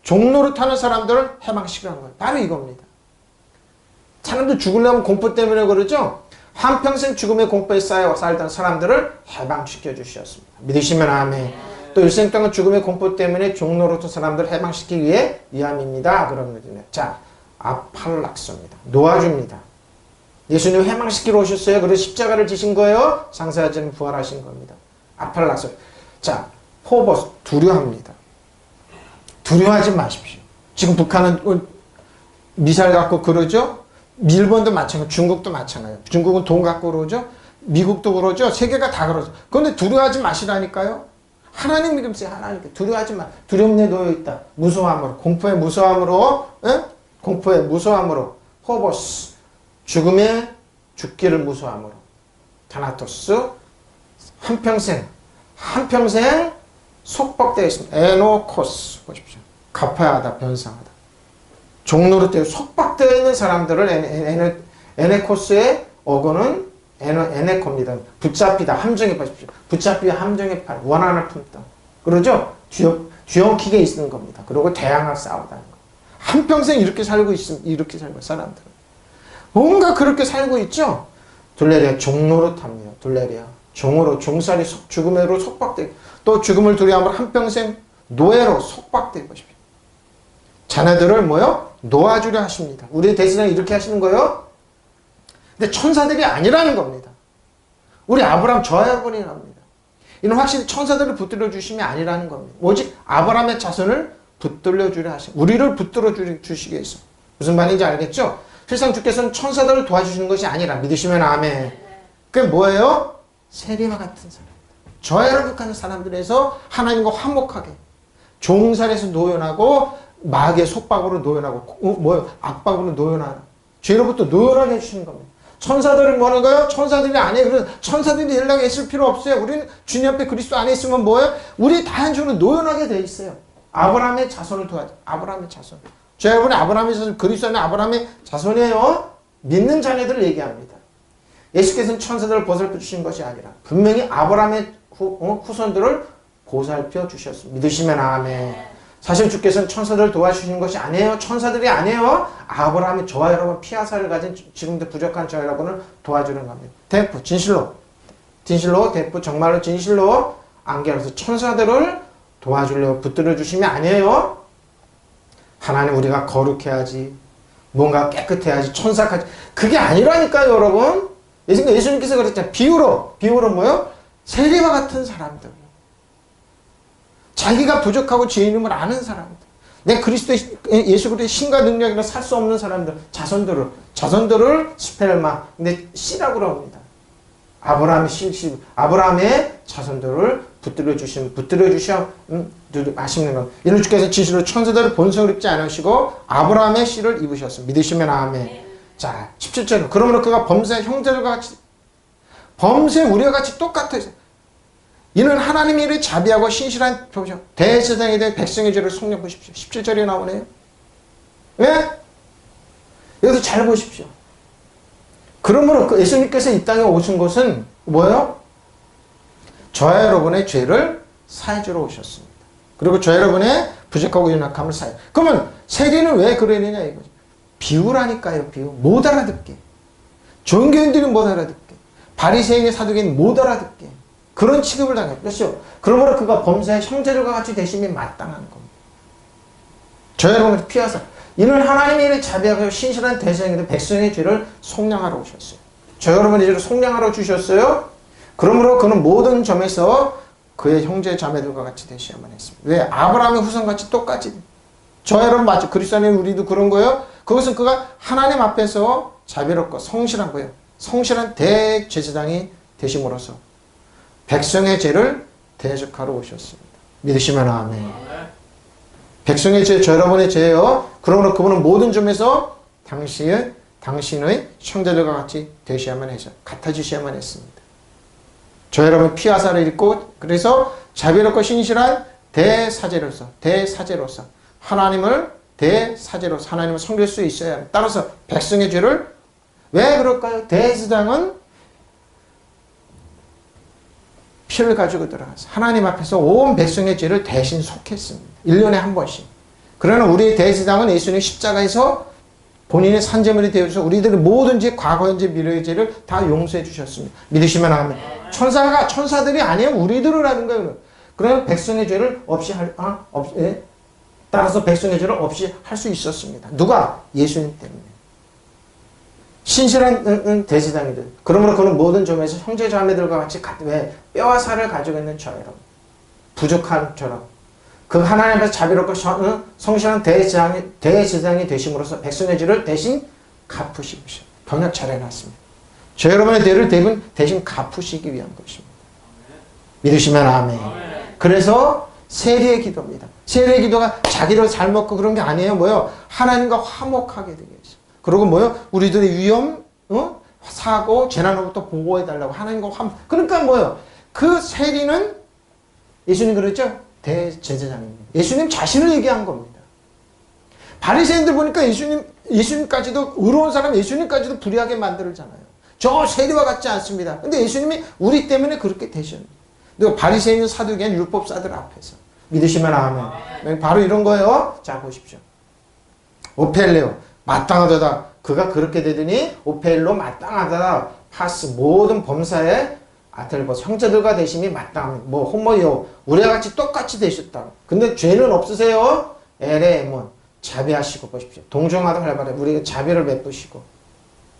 종로로 타는 사람들을 해방시키라는 거예요. 바로 이겁니다. 사람들 죽으려면 공포 때문에 그러죠. 한평생 죽음의 공포에 쌓여 살던 사람들을 해방시켜 주셨습니다. 믿으시면 아멘. 또 일생 동안 죽음의 공포 때문에 종로로 탄 사람들을 해방시키기 위함입니다. 그런 거죠. 자, 아팔락소입니다. 놓아줍니다. 예수님 해방시키러 오셨어요. 그래서 십자가를 지신 거예요. 장사하지는 부활하신 겁니다. 아팔락소. 자, 포버스 두려워합니다. 두려워하지 마십시오. 지금 북한은 미사일 갖고 그러죠. 일본도 마찬가지, 중국도 마찬가지예요. 중국은 돈 갖고 그러죠. 미국도 그러죠. 세계가 다 그러죠. 그런데 두려워하지 마시라니까요. 하나님 믿음세요. 하나님 두려워하지 마. 두려움에 놓여있다. 무서함으로, 공포의 무서함으로, 공포의 무서함으로, 호버스, 죽기를 무서함으로, 타나토스, 한평생 속박되어 있습니다. 에노코스, 보십시오. 갚아야 하다, 변상하다. 종로로 되어 속박되어 있는 사람들을 에네코스의 어근은 에네코입니다. 붙잡히다, 함정에 보십시오. 붙잡히다, 함정에 팔, 원한을 품다. 그러죠? 뒤엉키게 있는 겁니다. 그리고 대항할 싸우다는 거. 한평생 이렇게 살고 사람들은. 뭔가 그렇게 살고 있죠? 둘레리아 종로로 탑니다. 둘레리아. 종살이 죽음으로 속박되고, 또 죽음을 두려워하면 한평생 노예로 속박되고 보십시오. 자녀들을 놓아주려 하십니다. 우리 대신에 이렇게 하시는 거예요. 근데 천사들이 아니라는 겁니다. 우리 아브라함 저야분이 납니다. 이는 확실히 천사들을 붙들어 주심이 아니라는 겁니다. 오직 아브라함의 자손을 붙들려 주려 하십니다. 우리를 붙들어 주시기 위해서. 무슨 말인지 알겠죠? 실상 주께서는 천사들을 도와주시는 것이 아니라 믿으시면 아멘. 그게 뭐예요? 세리와 같은 사람. 저야를 극하는 사람들에서 하나님과 화목하게 종살에서 노연하고 마귀의 속박으로 노연하고 악박으로 노연하는 죄로부터 노연하게 해주시는 겁니다. 천사들은 뭐하는 거예요? 천사들이 아니에요. 그래서 천사들이 되려고 애쓸 필요 없어요. 우리는 주님 앞에 그리스도 안에 있으면 뭐예요? 우리 다한적으로 노연하게 돼 있어요. 아브라함의 자손을 도와줘. 아브라함의 자손. 저 여러분이 아브라함의 자손, 그리스도 안에 아브라함의 자손이에요. 믿는 자녀들을 얘기합니다. 예수께서는 천사들을 보살펴 주신 것이 아니라 분명히 아브라함의 후손들을 보살펴 주셨습니다. 믿으시면 아멘. 사실 주께서는 천사들을 도와주시는 것이 아니에요. 천사들이 아니에요. 아브라함이 저와 여러분 피하사를 가진 지금도 부족한 저와 여러분을 도와주는 겁니다. 대프 진실로 대프 정말로 진실로 안개로서 천사들을 도와주려고 붙들어 주심이 아니에요. 하나님 우리가 거룩해야지, 뭔가 깨끗해야지, 천사까지. 그게 아니라니까요, 여러분. 예수님께서 그랬잖아요. 비유로 뭐요? 세리와 같은 사람들. 자기가 부족하고 죄인임을 아는 사람들. 내 예수 그리스도의 신과 능력으로 살 수 없는 사람들, 자손들을 스펠마, 근데 씨라고 합니다. 아브라함의 자손들을 붙들어 주셔, 아시는 것. 이는 주께서 지시로 천사들을 본성을 입지 않으시고 아브라함의 씨를 입으셨습니다. 믿으시면 아멘. 자, 17절. 그러므로 그가 범사의 형제들과 같이, 범사의 우리와 같이 똑같아요. 이는 하나님의 일을 자비하고 신실한 대제사장에 대한 백성의 죄를 속량 보십시오. 17절에 나오네요. 왜? 여기서 잘 보십시오. 그러므로 예수님께서 이 땅에 오신 것은 뭐예요? 저와 여러분의 죄를 사해주러 오셨습니다. 그리고 저와 여러분의 부족하고 연약함을 사해. 그러면 세리는 왜 그러느냐 이거죠. 비유라니까요. 비유. 못 알아듣게. 종교인들이 못 알아듣게. 바리새인의 사두개인이 못 알아듣게. 그런 취급을 당해요. 그렇죠? 그러므로 그가 범사의 형제들과 같이 되심이 마땅한 겁니다. 저와 여러분을 피하사 이는 하나님의 일을 자비하고 신실한 대상인데 백성의 죄를 속량하러 오셨어요. 저와 여러분의 죄를 속량하러 주셨어요. 그러므로 그는 모든 점에서 그의 형제 자매들과 같이 되셔야만 했습니다. 왜? 아브라함의 후손같이 똑같이. 저와 여러분 맞죠? 그리스도 안에 우리도 그런 거예요. 그것은 그가 하나님 앞에서 자비롭고 성실한 거예요. 성실한 대제사장이 되심으로써 백성의 죄를 대적하러 오셨습니다. 믿으시면 아멘. 백성의 죄, 저 여러분의 죄예요. 그러므로 그분은 모든 점에서 당신의 형제들과 같이 되셔야만 해서 같아지셔야만 했습니다. 저 여러분 피하사를 입고 그래서 자비롭고 신실한 대사제로서 하나님을 섬길 수 있어야 합니다. 따라서 백성의 죄를 왜 그럴까요? 대제사장은 피를 가지고 들어가서 하나님 앞에서 온 백성의 죄를 대신 속했습니다. 1년에 한 번씩. 그러나 우리의 대제사장은 예수님 십자가에서 본인의 산제물이 되어서 우리들의 모든 죄, 과거, 현재, 미래의 죄를 다 용서해 주셨습니다. 믿으시면 아멘. 천사들이 아니에요. 우리들을 하는 거예요. 그러면 백성의 죄를 따라서 백성의 죄를 없이 할 수 있었습니다. 누가? 예수님 때문에. 신실한 대제사장이들. 그러므로 그는 모든 점에서 형제 자매들과 같이 왜 뼈와 살을 가지고 있는 저처럼 부족한 저처럼 그 하나님 앞에서 자비롭고 성실한 대제사장이 되심으로써 백성의 죄를 대신 갚으시고 번역 잘 해놨습니다. 저 여러분의 죄를 대신 갚으시기 위한 것입니다. 믿으시면 아멘. 그래서 세리의 기도입니다. 세리의 기도가 자기를 잘 먹고 그런 게 아니에요. 뭐요? 하나님과 화목하게 되게 해서. 그리고 뭐요? 우리들의 위험, 사고, 재난으로부터 보호해달라고 하나님과 그러니까 뭐요? 그 세리는 예수님 그랬죠? 대제사장입니다. 예수님 자신을 얘기한 겁니다. 바리새인들 보니까 예수님까지도 의로운 사람 예수님까지도 불의하게 만들잖아요. 저 세리와 같지 않습니다. 근데 예수님이 우리 때문에 그렇게 되셨는데. 그리고 바리새인 사두개인 율법사들 앞에서 믿으시면 아멘. 바로 이런 거예요. 자 보십시오. 오펠레오 마땅하다. 그가 그렇게 되더니 오펠로 마땅하다. 파스 모든 범사의 아틀버스 형제들과 되심이 마땅합니다. 호모요 우리와 같이 똑같이 되셨다. 근데 죄는 없으세요. 에레몬 자비하시고 보십시오. 동정하다 활발해 우리가 자비를 베푸시고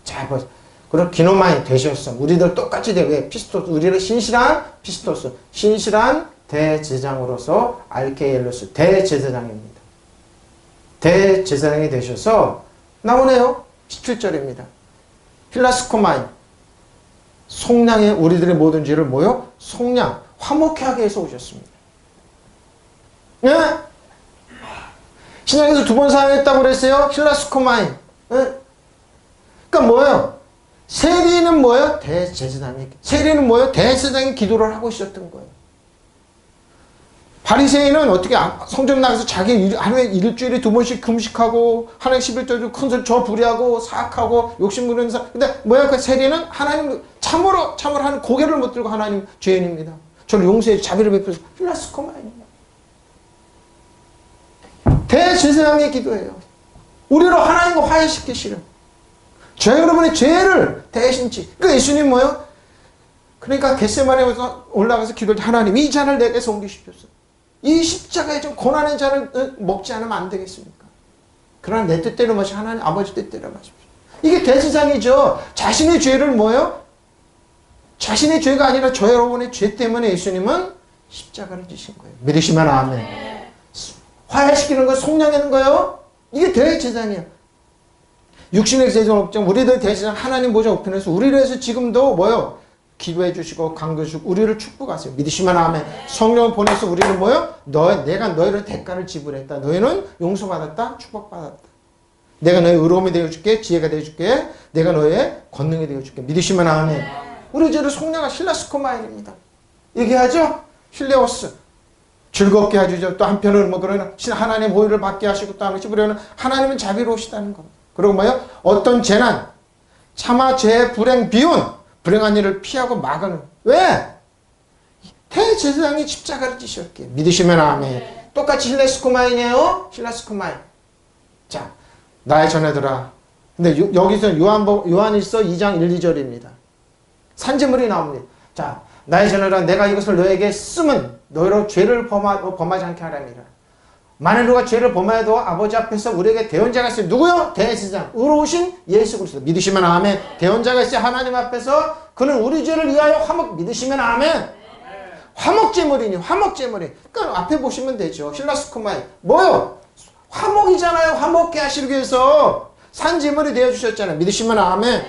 자 보십시오. 그리고 기노마이 되셨어. 우리들 똑같이 되고 왜? 피스토스 우리를 신실한 피스토스 신실한 대제사장으로서 알케일로스 대제사장입니다. 대제사장이 되셔서 나오네요. 17절입니다. 필라스코마이 속량에 우리들의 모든 죄를 속량 화목케 하게 해서 오셨습니다. 예? 신약에서 2번 사용했다고 그랬어요. 필라스코마이. 예? 그러니까 뭐예요? 세리는 뭐예요? 대제사장이. 세리는 뭐예요? 대제사장이 기도를 하고 있었던 거예요. 바리새인은 어떻게 성전 나가서 자기 하루에 일주일에 2번씩 금식하고 하나님 11조도 큰 소리 저 불의하고 사악하고 욕심부리는 사람. 근데 뭐야? 그 세리는 하나님 참으로 하는 고개를 못 들고 하나님 죄인입니다. 저를 용서해 자비를 베푸소서. 필라스코마입니다. 대제사장의 기도예요. 우리를 하나님과 화해시키시는 저 여러분의 죄를 대신 그러니까 예수님 뭐예요? 그러니까 겟세마네에 올라가서 기도할 때 하나님 이 잔을 내게서 옮기십시오. 이 십자가의 좀 고난의 잔을 먹지 않으면 안 되겠습니까? 그러나 내 뜻대로 마시 하나님 아버지 뜻대로 마십시오. 이게 대제사장이죠. 자신의 죄를 뭐예요? 자신의 죄가 아니라 저 여러분의 죄 때문에 예수님은 십자가를 지신 거예요. 믿으시면 아멘. 화해시키는 거, 속량하는 거예요. 이게 대제사장이에요. 육신의 제사장 없죠. 우리들 대제사장 하나님 보좌 우편에서 우리를 해서 지금도 뭐요? 기도해 주시고 강도 주시고 우리를 축복하세요. 믿으시면 아멘. 성령을 보내서 우리를 뭐요? 내가 너희를 대가를 지불했다. 너희는 용서받았다. 축복받았다. 내가 너의 의로움이 되어줄게. 지혜가 되어줄게. 내가 너의 권능이 되어줄게. 믿으시면 아멘. 우리 죄를 속량한 실라스코마인입니다. 얘기하죠? 힐레오스. 즐겁게 해주죠. 또 한편으로는 뭐 그러나 하나님의 보혈을 받게 하시고 또 하나씩 우리는 하나님은 자비로우시다는 겁니다. 그리고 뭐요? 어떤 재난, 차마 죄, 불행, 비운, 불행한 일을 피하고 막는. 왜? 대제사장이 십자가를 지셨기에. 믿으시면 아멘. 똑같이 힐레스코마인이에요. 힐라스코마인. 자, 나의 자녀들아. 근데 여기서 요한일서 2장 1, 2절입니다. 산제물이 나옵니다. 자, 나의 자녀들아 내가 이것을 너에게 쓰면 너희로 죄를 범하지 않게 하랍니다. 만일 누가 죄를 범하여도 아버지 앞에서 우리에게 대언자가 있어요. 누구요? 대제사장. 의로우신 예수 그리스도. 믿으시면 아멘. 대언자가 있어요. 하나님 앞에서 그는 우리 죄를 위하여 믿으시면 아멘. 화목제물이니 화목제물이. 그러니까 앞에 보시면 되죠. 힐라스코마이. 뭐요? 화목이잖아요. 화목게 하시기 위해서 산제물이 되어주셨잖아요. 믿으시면 아멘.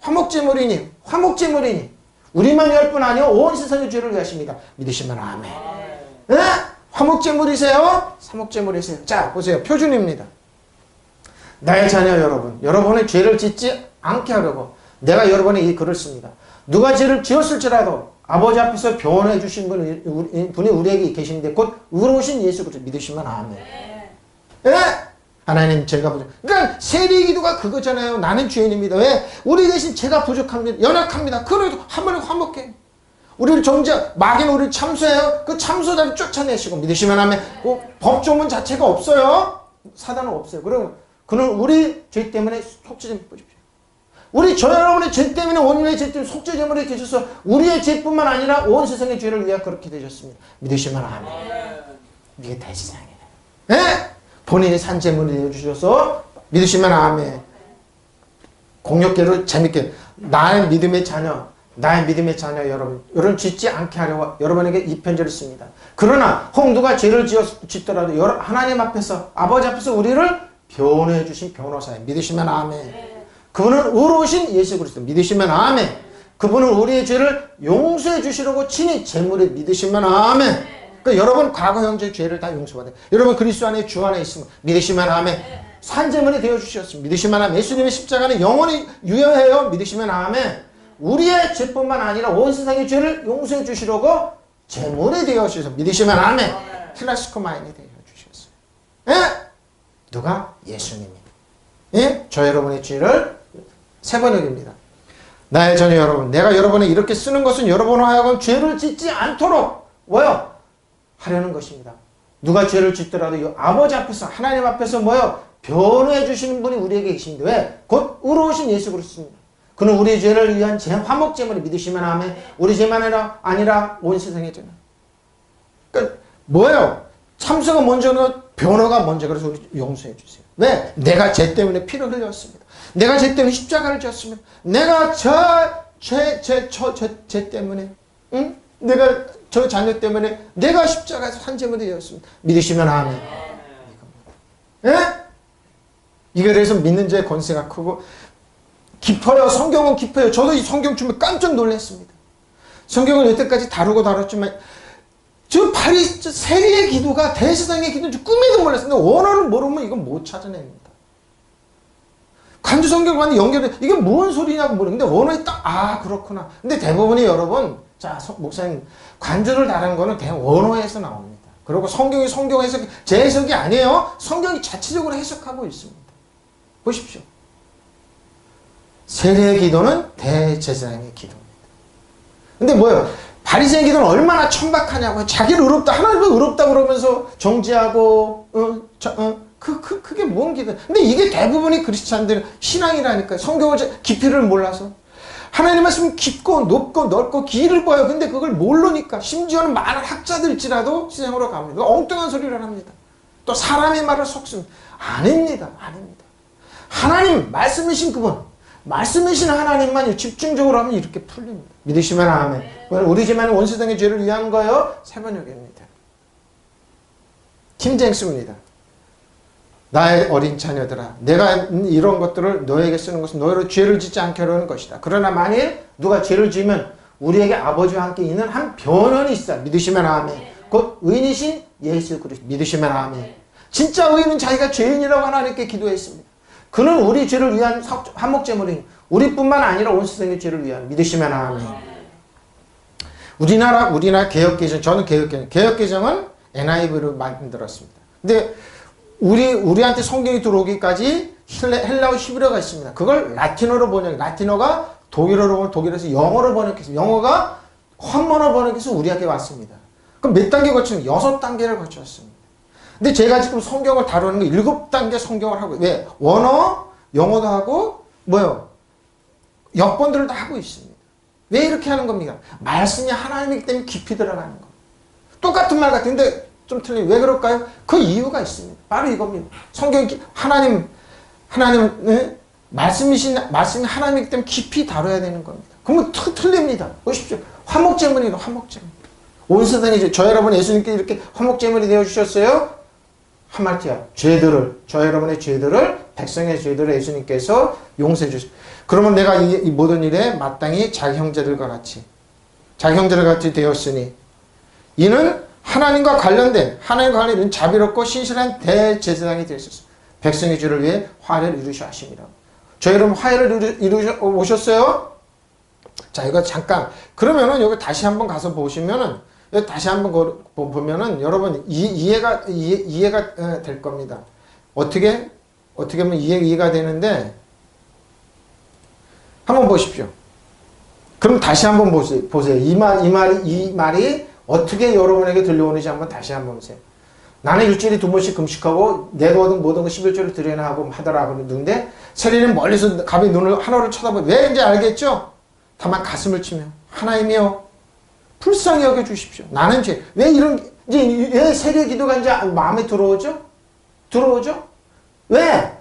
화목제물이니 화목제물이니 우리만 위할 뿐 아니요 온 세상의 죄를 위하십니다. 믿으시면 아멘. 네? 화목제물이세요? 사목제물이세요? 자 보세요. 표준입니다. 나의 자녀 여러분, 여러분의 죄를 짓지 않게 하려고 내가 여러분의 이 글을 씁니다. 누가 죄를 지었을지라도 아버지 앞에서 변호해 주신 분이 우리에게 계신데 곧 의로우신 예수 그리스도. 믿으시면 아멘. 예? 하나님 제가 부족. 그러니까 세례기도가 그거잖아요. 나는 죄인입니다. 왜? 우리 대신 제가 부족합니다. 연약합니다. 그래도 한 번에 화목해. 우리를 정죄, 마귀는 우리를 참소해요. 그 참소자를 쫓아내시고. 믿으시면 하면 법조문 자체가 없어요. 사단은 없어요. 그럼 그는 우리 죄 때문에 속죄좀 보십시오. 우리 저 여러분의 죄 때문에 온유의 죄 때문에 속죄제물에 계셔서 우리의 죄뿐만 아니라 온 세상의 죄를 위하여 그렇게 되셨습니다. 믿으시면 아멘. 이게 대제사장이에요. 네? 본인이 산제물이 되어주셔서 믿으시면 아멘. 공력계를 재밌게 나의 믿음의 자녀 여러분 짓지 않게 하려고 여러분에게 이 편지를 씁니다. 그러나 혹 누가 죄를 짓더라도 하나님 앞에서 아버지 앞에서 우리를 변호해 주신 변호사예요. 믿으시면 아멘. 그분은 의로우신 예수 그리스도. 믿으시면 아멘. 그분은 우리의 죄를 용서해 주시려고 친히 제물에. 믿으시면 아멘. 그러니까 여러분 과거 형제의 죄를 다 용서받아요. 여러분 그리스도 안에 주 안에 있으면 믿으시면 아멘. 산제물이 되어주셨습니다. 믿으시면 아멘. 예수님의 십자가는 영원히 유효해요. 믿으시면 아멘. 우리의 죄뿐만 아니라 온 세상의 죄를 용서해 주시려고 제물이 되어주셔서 믿으시면 아멘. 힐라스코마인이 되어주셨어요. 예? 누가? 예수님이. 예? 저 여러분의 죄를 세 번역입니다. 나의 자녀 여러분, 내가 여러분을 이렇게 쓰는 것은 여러분을 하여금 죄를 짓지 않도록 뭐요? 하려는 것입니다. 누가 죄를 짓더라도 아버지 앞에서 하나님 앞에서 뭐요? 변호해 주시는 분이 우리에게 계십니다. 왜? 곧 의로우신 예수 그리스도입니다. 그는 우리의 죄를 위한 화목제물을. 믿으시면 아멘. 우리 죄만 아니라 온 세상의 죄는. 그러니까 뭐예요? 참소가 먼저는 변호가 먼저. 그래서 우리 용서해 주세요. 왜? 내가 죄 때문에 피를 흘렸습니다. 내가 죄 때문에 십자가를 지었습니다. 내가 죄 때문에 응? 내가 저 자녀 때문에 내가 십자가에서 산제물이 되었습니다. 믿으시면 아멘. 예? 이게 그래서 믿는 자의 권세가 크고 깊어요. 성경은 깊어요. 저도 이 성경 주면 깜짝 놀랐습니다. 성경을 여태까지 다뤘지만 세리의 기도가 대제사장의 기도인지 꿈에도 몰랐어요. 근데 원어를 모르면 이건 못 찾아냅니다. 간주 성경을 많이 연결해. 이게 뭔 소리냐고 모르는데 원어에 딱 그렇구나. 근데 대부분이 여러분 목사님 간주를 다른 거는 대부분 원어에서 나옵니다. 그리고 성경 해석 제 해석이 아니에요. 성경이 자체적으로 해석하고 있습니다. 보십시오. 세례의 기도는 대제사장의 기도입니다. 근데 뭐예요? 바리새인 기도는 얼마나 천박하냐고요. 자기를 의롭다, 하나님을 의롭다 그러면서 정죄하고, 그게 뭔 기도? 근데 이게 대부분의 크리스찬들은 신앙이라니까요. 성경을 깊이를 몰라서. 하나님 말씀은 깊고 높고 넓고 길을 보아요. 근데 그걸 모르니까 심지어는 많은 학자들일지라도 시장으로 갑니다. 엉뚱한 소리를 합니다. 또 사람의 말을 속습니다. 아닙니다. 아닙니다. 하나님 말씀이신 그분, 말씀이신 하나님만 집중적으로 하면 이렇게 풀립니다. 믿으시면 아멘. 우리 집안은 원수당의 죄를 위한 거요. 세번역입니다. 김쟁수입니다. 나의 어린 자녀들아, 내가 이런 것들을 너에게 쓰는 것은 너희로 죄를 짓지 않게 하려는 것이다. 그러나 만일 누가 죄를 지으면 우리에게 아버지와 함께 있는 한 변원이 있어. 믿으시면 아멘. 곧 의인이신 예수 그리스도. 믿으시면 아멘. 진짜 의인은 자기가 죄인이라고 하나님께 기도했습니다. 그는 우리 죄를 위한 한목제물이니 우리뿐만 아니라 온 세상의 죄를 위한. 믿으시면 아멘. 우리나라 개혁개정, 저는 개혁개정은 NIV로 만들었습니다. 근데 우리한테 성경이 들어오기까지 헬라어 히브리어가 있습니다. 그걸 라틴어로 라틴어가 독일어로 독일에서 영어로 번역해서 영어가 한문어 번역해서 우리한테 왔습니다. 그럼 몇 단계 거치는? 6단계를 거쳤습니다. 근데 제가 지금 성경을 다루는 게 7단계 성경을 하고, 왜? 원어, 영어도 하고, 역본들을 다 하고 있습니다. 왜 이렇게 하는 겁니까? 말씀이 하나님이기 때문에 깊이 들어가는 겁니다. 똑같은 말 같은데 좀 틀린. 왜 그럴까요? 그 이유가 있습니다. 바로 이겁니다. 성경, 하나님은 말씀이 하나님이기 때문에 깊이 다뤄야 되는 겁니다. 그러면 틀립니다. 보십시오. 화목제물이다, 화목제물. 온 세상에 저 여러분 예수님께 이렇게 화목제물이 되어주셨어요? 하말티아, 저 여러분의 죄들을, 백성의 죄들을 예수님께서 용서해 주십시오. 그러면 내가 이 모든 일에 마땅히 자기 형제들과 같이 되었으니, 이는 하나님과 관련된 자비롭고 신실한 대제사장이 되었습니다. 백성의 죄를 위해 화해를 이루셔 하심이라. 저 여러분 화해를 이루셔 오셨어요? 자, 이거 잠깐. 그러면은 여기 다시 한번 가서 보시면은, 여기 다시 한번 보면은 여러분 이해가 될 겁니다. 어떻게 하면 이해가 되는데, 한번 보십시오. 그럼 다시 한번 보세요. 이 말이 어떻게 여러분에게 들려오는지 다시 한번 보세요. 나는 일주일에 2번씩 금식하고 내도 얻은 모든 거 11조를 드려야 하고 하더라 그러는데, 세리는 멀리서 감히 하늘을 쳐다보고, 왜 이제 알겠죠? 다만 가슴을 치며 하나님이여 불쌍히 여겨 주십시오. 나는 죄. 왜 세리의 기도가 이제 마음에 들어오죠? 왜?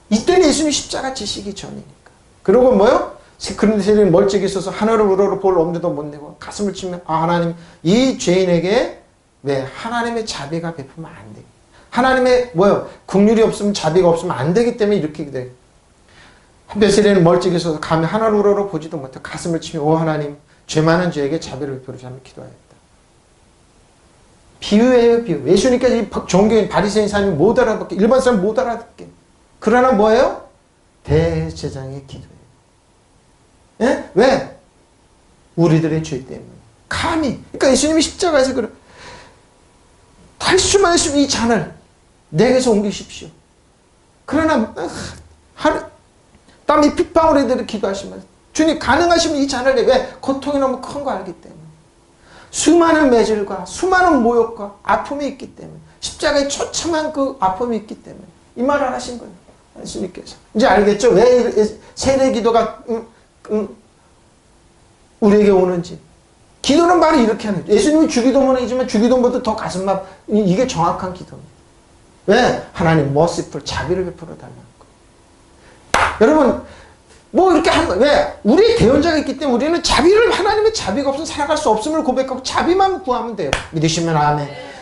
이때는 예수님이 십자가 지시기 전이니까. 그리고 뭐요? 그런데 세리는 멀찍이 있어서 하늘을 우러러 볼 엄두도 못 내고 가슴을 치며, 하나님, 이 죄인에게 왜 하나님의 자비가 베푸면 안 돼. 하나님의 긍휼이 없으면, 자비가 없으면 안 되기 때문에 이렇게 돼. 한편 세리는 멀찍이 있어서 감히 하늘을 우러러 보지도 못해 가슴을 치며, 오 하나님, 죄 많은 죄에게 자비를 베풀어 주시며 기도하였다. 비유예요, 비유. 예수님께서 이 종교인 바리새인 사람이 못 알아듣게, 일반 사람 못 알아듣게. 그러나 뭐예요? 대제사장의 기도예요. 예? 왜? 우리들의 죄 때문에. 감히. 그러니까 예수님이 십자가에서 탈수만 했으면 이 잔을 내게서 옮기십시오. 그러나 땀이 핏방울에 기도하시면, 주님 가능하시면 이 잔을 왜? 고통이 너무 큰 거 알기 때문에. 수많은 매질과 수많은 모욕과 아픔이 있기 때문에, 십자가에 처참한 그 아픔이 있기 때문에 이 말을 하신 거예요. 예수님께서. 이제 알겠죠? 왜 세례 기도가 우리에게 오는지. 기도는 바로 이렇게 하는 거예요. 예수님이 주기도문을 하지만 주기도문보다 더 가슴 이게 정확한 기도입니다. 왜? 하나님 merciful, 자비를 베풀어 달라는 거예요. 여러분 이렇게 하는 거예요. 왜? 우리의 대언자가 있기 때문에 우리는 하나님의 자비가 없으면 살아갈 수 없음을 고백하고 자비만 구하면 돼요. 믿으시면 아멘.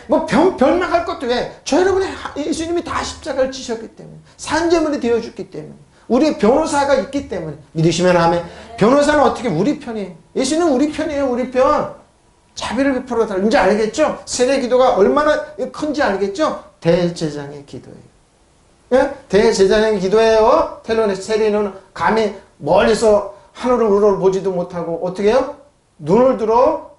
별망할 것도 왜? 저 여러분의 예수님이 다 십자가를 지셨기 때문에, 산제물이 되어줬기 때문에, 우리의 변호사가 있기 때문에. 믿으시면 아멘. 변호사는 어떻게? 우리 편이에요. 예수는 우리 편이에요. 우리 편. 자비를 베풀어 달라. 이제 알겠죠? 세례 기도가 얼마나 큰지 알겠죠? 대제사장의 기도예요. 예? 대제사장의 기도예요. 세례는 감히 멀리서 하늘을 우러러 보지도 못하고 어떻게 해요? 눈을 들어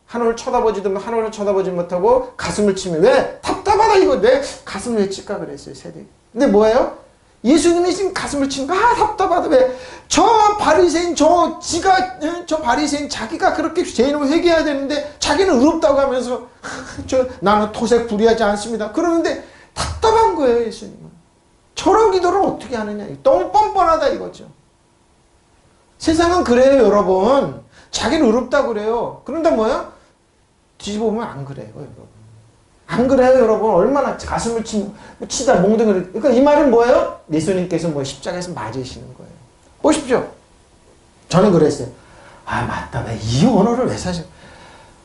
하늘을 쳐다보지 못하고 가슴을 치며, 왜? 답답하다 이거. 왜? 가슴을 왜 칠까 그랬어요, 세례. 근데 뭐예요? 예수님이 지금 가슴을 치는 거, 답답하다. 왜? 저 바리새인, 저 바리새인 자기가 그렇게 죄인을 회개해야 되는데 자기는 의롭다고 하면서 나는 토색 불의하지 않습니다. 그러는데 답답한 거예요, 예수님은. 저런 기도를 어떻게 하느냐. 너무 뻔뻔하다 이거죠. 세상은 그래요, 여러분. 자기는 의롭다 그래요. 그런데 뭐야? 뒤집어보면 안 그래요, 여러분. 안 그래요, 여러분. 얼마나 가슴을 치다 몽둥이를. 그러니까 이 말은 뭐예요? 예수님께서 뭐 십자가에서 맞으시는 거예요. 보십시오. 저는 그랬어요. 아, 맞다. 왜 이 언어를 왜 사실.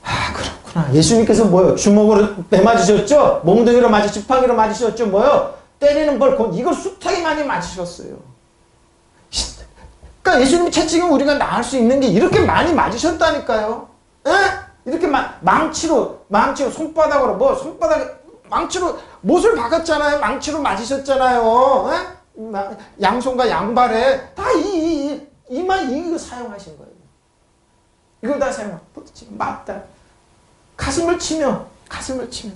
아, 그렇구나. 예수님께서 뭐요? 주먹으로 매맞으셨죠? 몽둥이로 맞으셨죠? 지팡이로 맞으셨죠? 뭐요? 때리는 벌, 이거 숱하게 많이 맞으셨어요. 그러니까 예수님이 채찍은 우리가 나을 수 있는 게 이렇게 많이 맞으셨다니까요. 에? 이렇게 망치로, 손바닥으로, 망치로, 못을 박았잖아요. 망치로 맞으셨잖아요. 에? 양손과 양발에 다 이거 사용하신 거예요. 이걸 다 사용하고, 맞다. 가슴을 치며,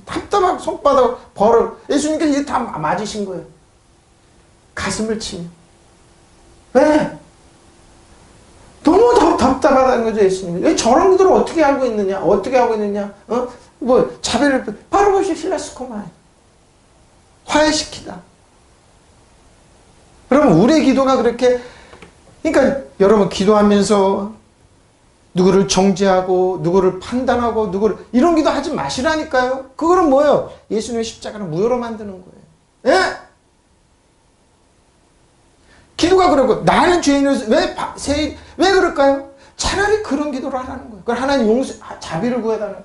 답답하고 손바닥, 벌을, 예수님께서 이게 다 맞으신 거예요. 가슴을 치며. 왜? 너무 답답하다는 거죠, 예수님이. 왜 저런 것들을 어떻게 알고 있느냐? 자비를, 바로 보시 필라스코마에. 화해시키다. 그러면 우리의 기도가 그렇게, 그러니까 여러분 기도하면서 누구를 정죄하고, 누구를 판단하고, 이런 기도 하지 마시라니까요. 그거는 뭐예요? 예수님의 십자가를 무효로 만드는 거예요. 예? 기도가 그러고, 나는 죄인을, 왜 그럴까요? 차라리 그런 기도를 하라는 거예요. 그걸 하나님 자비를 구해달라는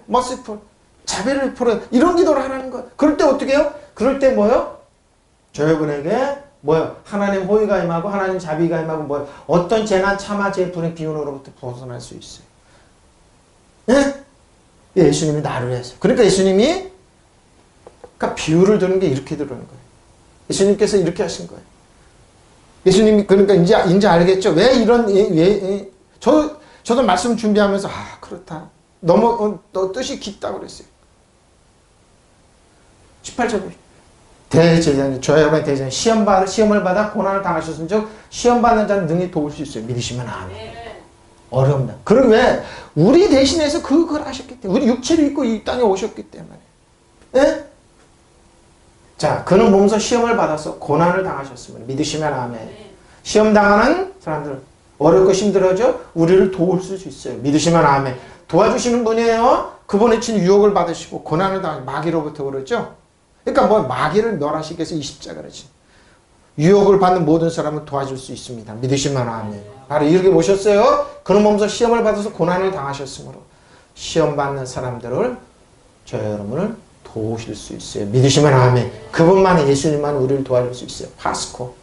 거예요. 자비를 풀어. 이런 기도를 하라는 거예요. 그럴 때 어떻게 해요? 그럴 때 뭐예요? 여러분에게 뭐예요? 하나님 호의가 임하고, 하나님 자비가 임하고, 뭐예요? 어떤 재난, 참아, 재불의 기운으로부터 벗어날 수 있어요. 예? 예수님이 나를 위해서. 그러니까 예수님이, 비유를 드는 게 이렇게 들어오는 거예요. 예수님께서 이렇게 하신 거예요. 예수님이, 그러니까 이제 알겠죠? 저도 말씀 준비하면서, 그렇다. 너 뜻이 깊다 그랬어요. 18절. 대제사장이, 여러분의 대제사장이 시험을 받아 고난을 당하셨은 즉, 시험 받는 자는 능히 도울 수 있어요. 믿으시면 아멘. 어렵다. 그럼 왜? 우리 대신해서 그걸 하셨기 때문에. 우리 육체를 입고 이 땅에 오셨기 때문에. 예? 자, 그는 몸소 시험을 받아서 고난을 당하셨으면 믿으시면 아멘. 시험 당하는 사람들, 어렵고 힘들어져 우리를 도울 수 있어요. 믿으시면 아멘. 도와주시는 분이에요. 그분의 친 유혹을 받으시고 고난을 당하신 마귀로부터 그러죠. 그러니까 마귀를 멸하시기 위해서 이 십자가를 지. 유혹을 받는 모든 사람을 도와줄 수 있습니다. 믿으시면 아멘. 바로 이렇게 보셨어요. 그는 몸소 시험을 받아서 고난을 당하셨으므로 시험 받는 사람들을 여러분을 도우실 수 있어요. 믿으시면 아멘. 그분만이, 예수님만 우리를 도와줄 수 있어요. 파스코.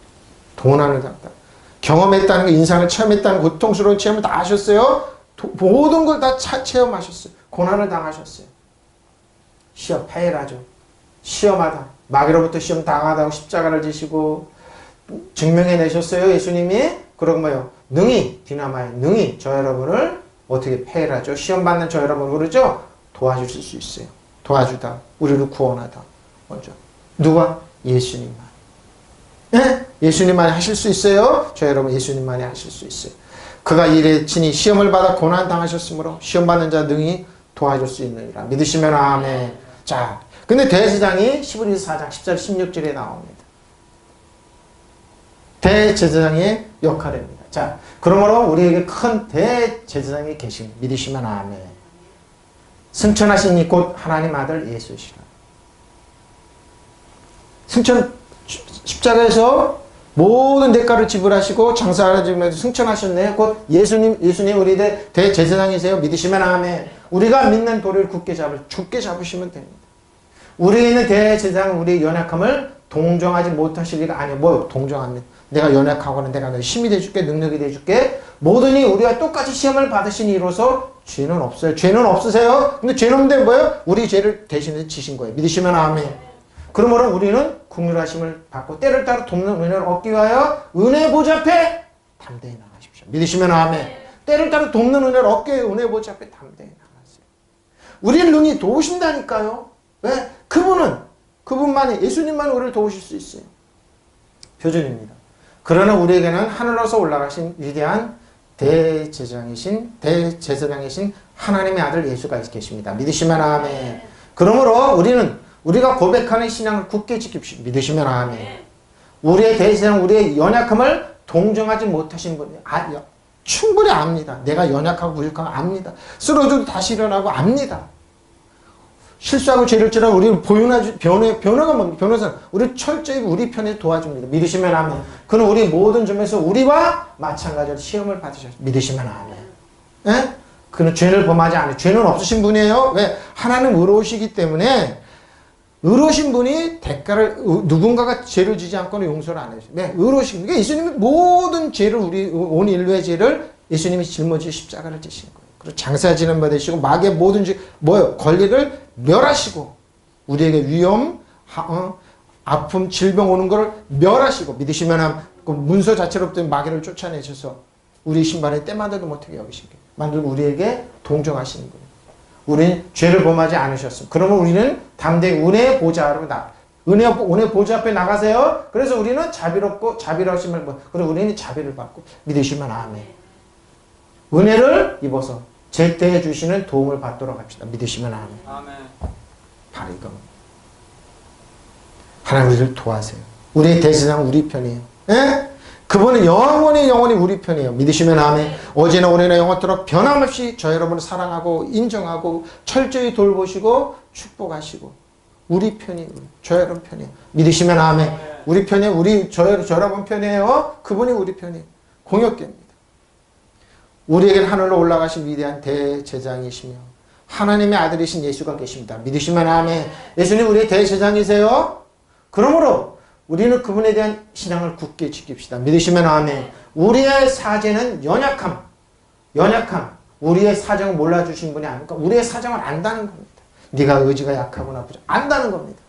고난을 당했다. 경험했다는 거, 인상을 체험했다는 고통스러운 체험을 다 하셨어요. 모든 걸 다 체험하셨어요. 고난을 당하셨어요. 시험, 페이라죠. 시험하다. 마귀로부터 시험 당하다고 십자가를 지시고 증명해내셨어요. 예수님이. 그런 거요. 능히, 디나마에 능히 저 여러분을 어떻게 페이라죠. 시험 받는 저 여러분을 그러죠. 도와주실 수 있어요. 도와주다. 우리를 구원하다. 먼저. 누가? 예수님만. 예? 예수님만이 하실 수 있어요. 저 여러분 예수님만이 하실 수 있어요. 그가 이래 친히 시험을 받아 고난 당하셨으므로 시험 받는 자 능히 도와줄 수 있느니라. 믿으시면 아멘. 자, 근데 대제사장이 히브리서 4장 14절 16절에 나옵니다. 대제사장의 역할입니다. 자, 그러므로 우리에게 큰 대제사장이 계신 믿으시면 아멘. 승천하신 이 곧 하나님 아들 예수시라. 십자가에서 모든 대가를 지불하시고 장사를 지면서 승천하셨네요. 곧 예수님 우리 대제사장이세요. 믿으시면 아멘. 우리가 믿는 도리를 굳게 잡으시면 됩니다. 우리에 있는 대제사장은 우리의 연약함을 동정하지 못하실 리가 아니에요. 동정합니다. 내가 연약하고는 내가 너 힘이 돼줄게, 능력이 돼줄게. 모든이 우리가 똑같이 시험을 받으신 이로써 죄는 없어요. 죄는 없으세요. 근데 죄는 없는데 뭐예요? 우리 죄를 대신해서 지신 거예요. 믿으시면 아멘. 그러므로 우리는 긍휼하심을 받고 때를 따라 돕는 은혜를 얻기 위하여 은혜 보좌 앞에 담대히 나가십시오. 믿으시면 아멘. 때를 따라 돕는 은혜를 얻기 위하여 은혜 보좌 앞에 담대히 나가세요. 우리를 능히 도우신다니까요. 왜? 그분만이, 예수님만이 우리를 도우실 수 있어요. 표준입니다. 그러나 우리에게는 하늘로서 올라가신 위대한 대제사장이신 하나님의 아들 예수가 계십니다. 믿으시면 아멘. 그러므로 우리가 고백하는 신앙을 굳게 지킵시오. 믿으시면 아멘. 우리의 대제사장, 우리의 연약함을 동정하지 못하신 분이 충분히 압니다. 내가 연약하고 부족하고 압니다. 쓰러져도 다시 일어나고 압니다. 실수하고 죄를 지라고 우리를 변호가 뭡니까? 변호사는 우리 철저히 우리 편에 도와줍니다. 믿으시면 아멘. 그는 우리 모든 점에서 우리와 마찬가지로 시험을 받으셨습니다. 믿으시면 아멘. 예? 그는 죄를 범하지 않아요. 죄는 없으신 분이에요. 왜? 하나님 의로우시기 때문에 의로우신 분이 대가를 누군가가 죄를 지지 않고는 용서를 안 해요. 네, 의로우신 그러니까 예수님이 모든 죄를 우리 온 인류의 죄를 예수님이 짊어지고 십자가를 지신 거예요. 그리고 장사 지는 바 되시고 마귀의 모든 죄 뭐요? 권리를 멸하시고 우리에게 위험, 아픔, 질병 오는 것을 멸하시고 믿으시면 그 문서 자체로부터 마귀를 쫓아내셔서 우리 신발에 때만들도 못하게 여기신 게 만들고 우리에게 동정하시는 거예요. 우리는 죄를 범하지 않으셨습니다. 그러면 우리는 담대히 은혜의 보좌로 은혜 보좌 앞에 나가세요. 그래서 우리는 자비로우심을 그리고 우리는 자비를 받고 믿으시면 아멘. 은혜를 입어서 제때해 주시는 도움을 받도록 합시다. 믿으시면 아멘. 바로 이겁니다. 하나님 우리를 도와세요. 우리의 대제사장 우리 편이에요. 예? 그분은 영원히 우리 편이에요. 믿으시면 아멘. 어제나 오늘나 영원토록 변함없이 저 여러분을 사랑하고 인정하고 철저히 돌보시고 축복하시고 우리 편이에요. 저 여러분 편이에요. 믿으시면 아멘. 우리 편이에요. 저 여러분 편이에요. 그분이 우리 편이에요. 공역계입니다. 우리에게는 하늘로 올라가신 위대한 대제사장이시며 하나님의 아들이신 예수가 계십니다. 믿으시면 아멘. 예수님 우리의 대제사장이세요. 그러므로 우리는 그분에 대한 신앙을 굳게 지킵시다. 믿으시면 아멘. 우리의 사죄는 연약함. 우리의 사정을 몰라주신 분이 아닙니까? 우리의 사정을 안다는 겁니다. 네가 의지가 약하구나 보자. 안다는 겁니다.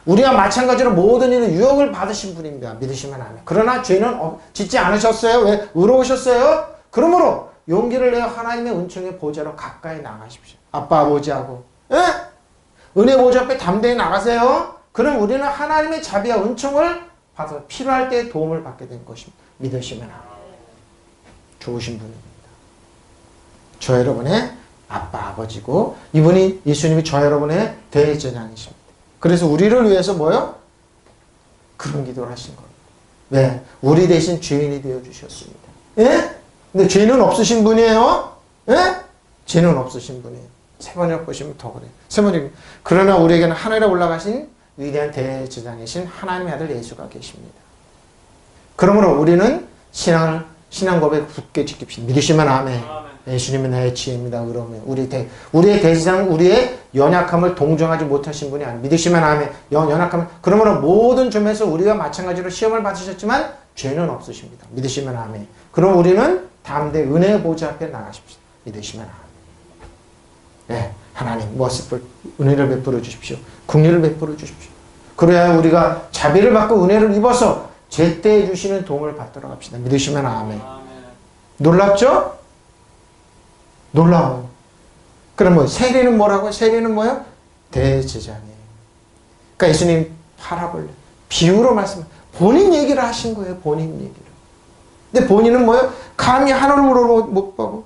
우리와 마찬가지로 모든 일은 유혹을 받으신 분입니다. 믿으시면 아멘. 그러나 죄는 짓지 않으셨어요. 왜? 의로우셨어요. 그러므로 용기를 내어 하나님의 은총의 보좌로 가까이 나가십시오. 아빠 아버지하고 은혜 보좌 앞에 담대히 나가세요. 그럼 우리는 하나님의 자비와 은총을 받아서 필요할 때 도움을 받게 된 것입니다. 믿으시면 아멘. 좋으신 분입니다. 저 여러분의 아빠 아버지고 이분이 예수님이 저 여러분의 대제사장이십니다. 그래서 우리를 위해서 뭐요? 그런 기도를 하신 겁니다. 왜? 우리 대신 죄인이 되어주셨습니다. 예? 근데 죄는 없으신 분이에요? 예? 죄는 없으신 분이에요. 세 번째 보시면 더 그래요. 세 번째. 그러나 우리에게는 하늘에 올라가신 위대한 대제사장이신 하나님의 아들 예수가 계십니다. 그러므로 우리는 신앙 고백 굳게 지킵시다. 믿으시면 아멘. 예수님은 나의 지혜입니다. 그러면 우리의 대제사장, 우리의 연약함을 동정하지 못하신 분이 아니에요. 믿으시면 아멘. 연약함을 그러므로 모든 점에서 우리와 마찬가지로 시험을 받으셨지만 죄는 없으십니다. 믿으시면 아멘. 그럼 우리는 담대히 은혜의 보좌 앞에 나가십시오. 믿으시면 아멘. 네, 하나님 무엇을 은혜를 베풀어 주십시오. 긍휼을 베풀어 주십시오. 그래야 우리가 자비를 받고 은혜를 입어서 제때해 주시는 도움을 받도록 합시다. 믿으시면 아멘. 놀랍죠? 놀라워요. 그럼 세리는 뭐라고요? 세리는 뭐예요? 대제사장이에요. 그러니까 예수님 파라볼레 비유로 본인 얘기를 하신 거예요. 본인 얘기를. 근데 본인은 뭐예요? 감히 하늘을 못 보고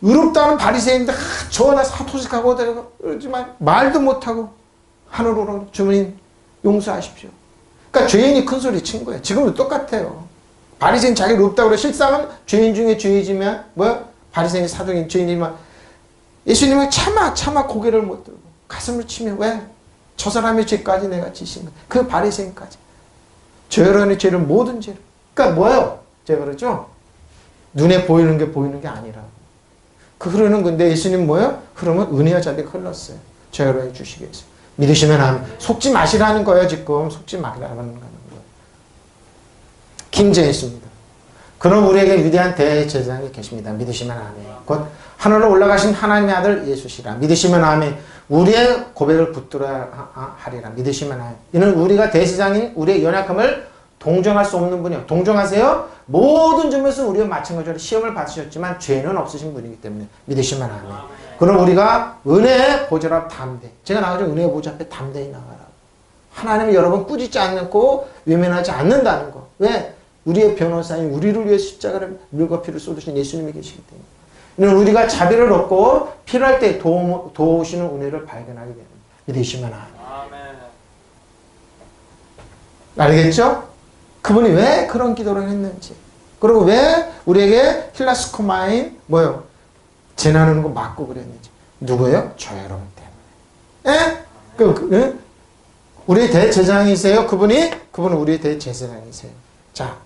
의롭다는 바리새인인데 저나 사토식하고 그러지만 말도 못하고 하늘으로 주님 용서하십시오. 그러니까 죄인이 큰 소리 친 거예요. 지금도 똑같아요. 바리새인 자기 의롭다고 그래. 실상은 죄인 중에 죄이지만 뭐야? 바리새인 사도인 죄인이지만 예수님은 차마 고개를 못 들고 가슴을 치며 왜? 저 사람의 죄까지 내가 지신 거야. 그 바리새인까지. 저 여러분의 죄를 모든 죄를. 그러니까 뭐예요? 제가 그러죠? 눈에 보이는 게 아니라. 그 흐르는 건데 예수님 뭐예요? 흐르면 은혜와 자비가 흘렀어요. 저 여러분이 주시기 위해서. 믿으시면 아멘. 속지 마시라는 거예요. 지금 속지 말라는 거예요. 김재했습니다. 그럼 우리에게 위대한 대제사장이 계십니다. 믿으시면 아멘. 곧 하늘로 올라가신 하나님의 아들 예수시라. 믿으시면 아멘. 우리의 고백을 붙들어야 하리라. 믿으시면 아멘. 이는 우리가 대제사장인 우리의 연약함을 동정할 수 없는 분이요. 동정하세요. 모든 점에서 우리와 마찬가지로 시험을 받으셨지만 죄는 없으신 분이기 때문에 믿으시면 아멘. 그럼 우리가 은혜의 보좌 앞 담대. 제가 나가죠. 은혜의 보좌 앞에 담대히 나가라. 하나님이 여러분 꾸짖지 않고 외면하지 않는다는 거. 왜? 우리의 변호사인 우리를 위해 십자가를 물과 피를 쏟으신 예수님이 계시기 때문에. 이는 우리가 자비를 얻고 필요할 때 도우시는 은혜를 발견하게 됩니다. 믿으시면 아멘. 알겠죠? 그분이 왜 그런 기도를 했는지, 그리고 왜 우리에게 힐라스코마인 뭐요? 재난하는 거 막고 그랬는지. 누구예요? 저 여러분 때문에. 예? 우리의 대제사장이세요? 그분은 우리의 대제사장이세요. 자,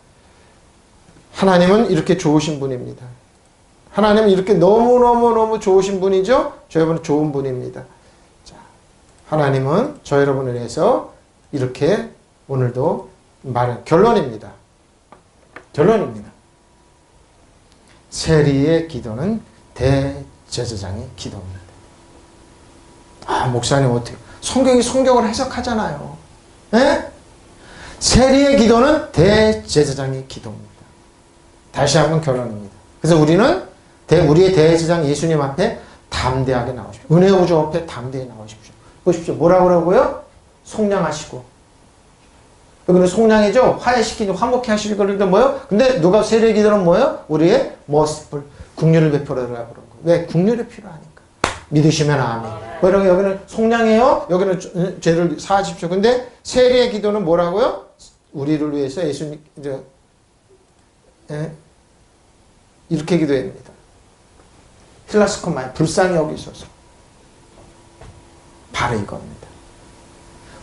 하나님은 이렇게 좋으신 분입니다. 하나님은 이렇게 너무너무너무 좋으신 분이죠? 저 여러분은 좋은 분입니다. 자, 하나님은 저 여러분을 위해서 이렇게 오늘도 결론입니다. 세리의 기도는 대제사장의 기도입니다. 아, 목사님 어떻게 성경을 해석하잖아요. 예? 세리의 기도는 대제사장의 기도입니다. 다시 한번 결론입니다. 그래서 우리는 우리의 대제사장 예수님 앞에 담대하게 나오십시오. 은혜 우주 앞에 담대히 나오십시오. 보십시오. 뭐라고 그러고요? 속량하시고. 여기는 속량이죠. 화해시키고 화목케 하시고 그러는데 뭐요? 근데 누가 세리의 기도는 뭐요? 우리의 머스풀 국률을 베풀어라 그런 거. 왜? 국률이 필요하니까. 믿으시면 아멘. 여기는 속량이에요. 여기는 죄를 사하십시오. 근데 세리의 기도는 뭐라고요? 우리를 위해서 예수님 이렇게 기도합니다. 힐라스코마이 불쌍히 여기소서. 바로 이겁니다.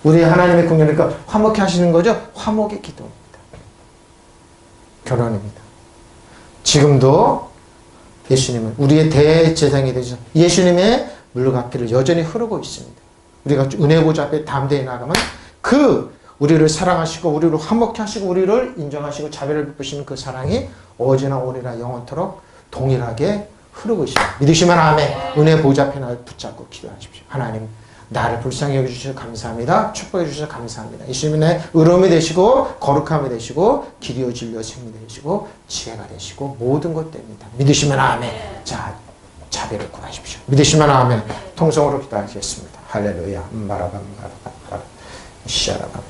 우리 하나님의 국률이니까 화목케 하시는 거죠? 화목의 기도입니다. 결론입니다. 지금도 예수님은 우리의 대제사장이 되셔서 예수님의 물갓길을 여전히 흐르고 있습니다. 우리가 은혜 보좌 앞에 담대히 나가면 우리를 사랑하시고 우리를 화목케 하시고 우리를 인정하시고 자비를 베푸시는 그 사랑이 어제나 오늘이나 영원토록 동일하게 흐르고 있습니다. 믿으시면 아멘. 은혜 보좌 앞에 나를 붙잡고 기도하십시오. 하나님, 나를 불쌍히 여겨주셔서 감사합니다. 축복해 주셔서 감사합니다. 예수님의 의로움이 되시고 거룩함이 되시고 길이요 진리요 생미 되시고 지혜가 되시고 모든 것 됩니다. 믿으시면 아멘. 자, 자비를 구하십시오. 믿으시면 아멘. 통성으로 기도하겠습니다. 할렐루야. 마라밤 시아라밤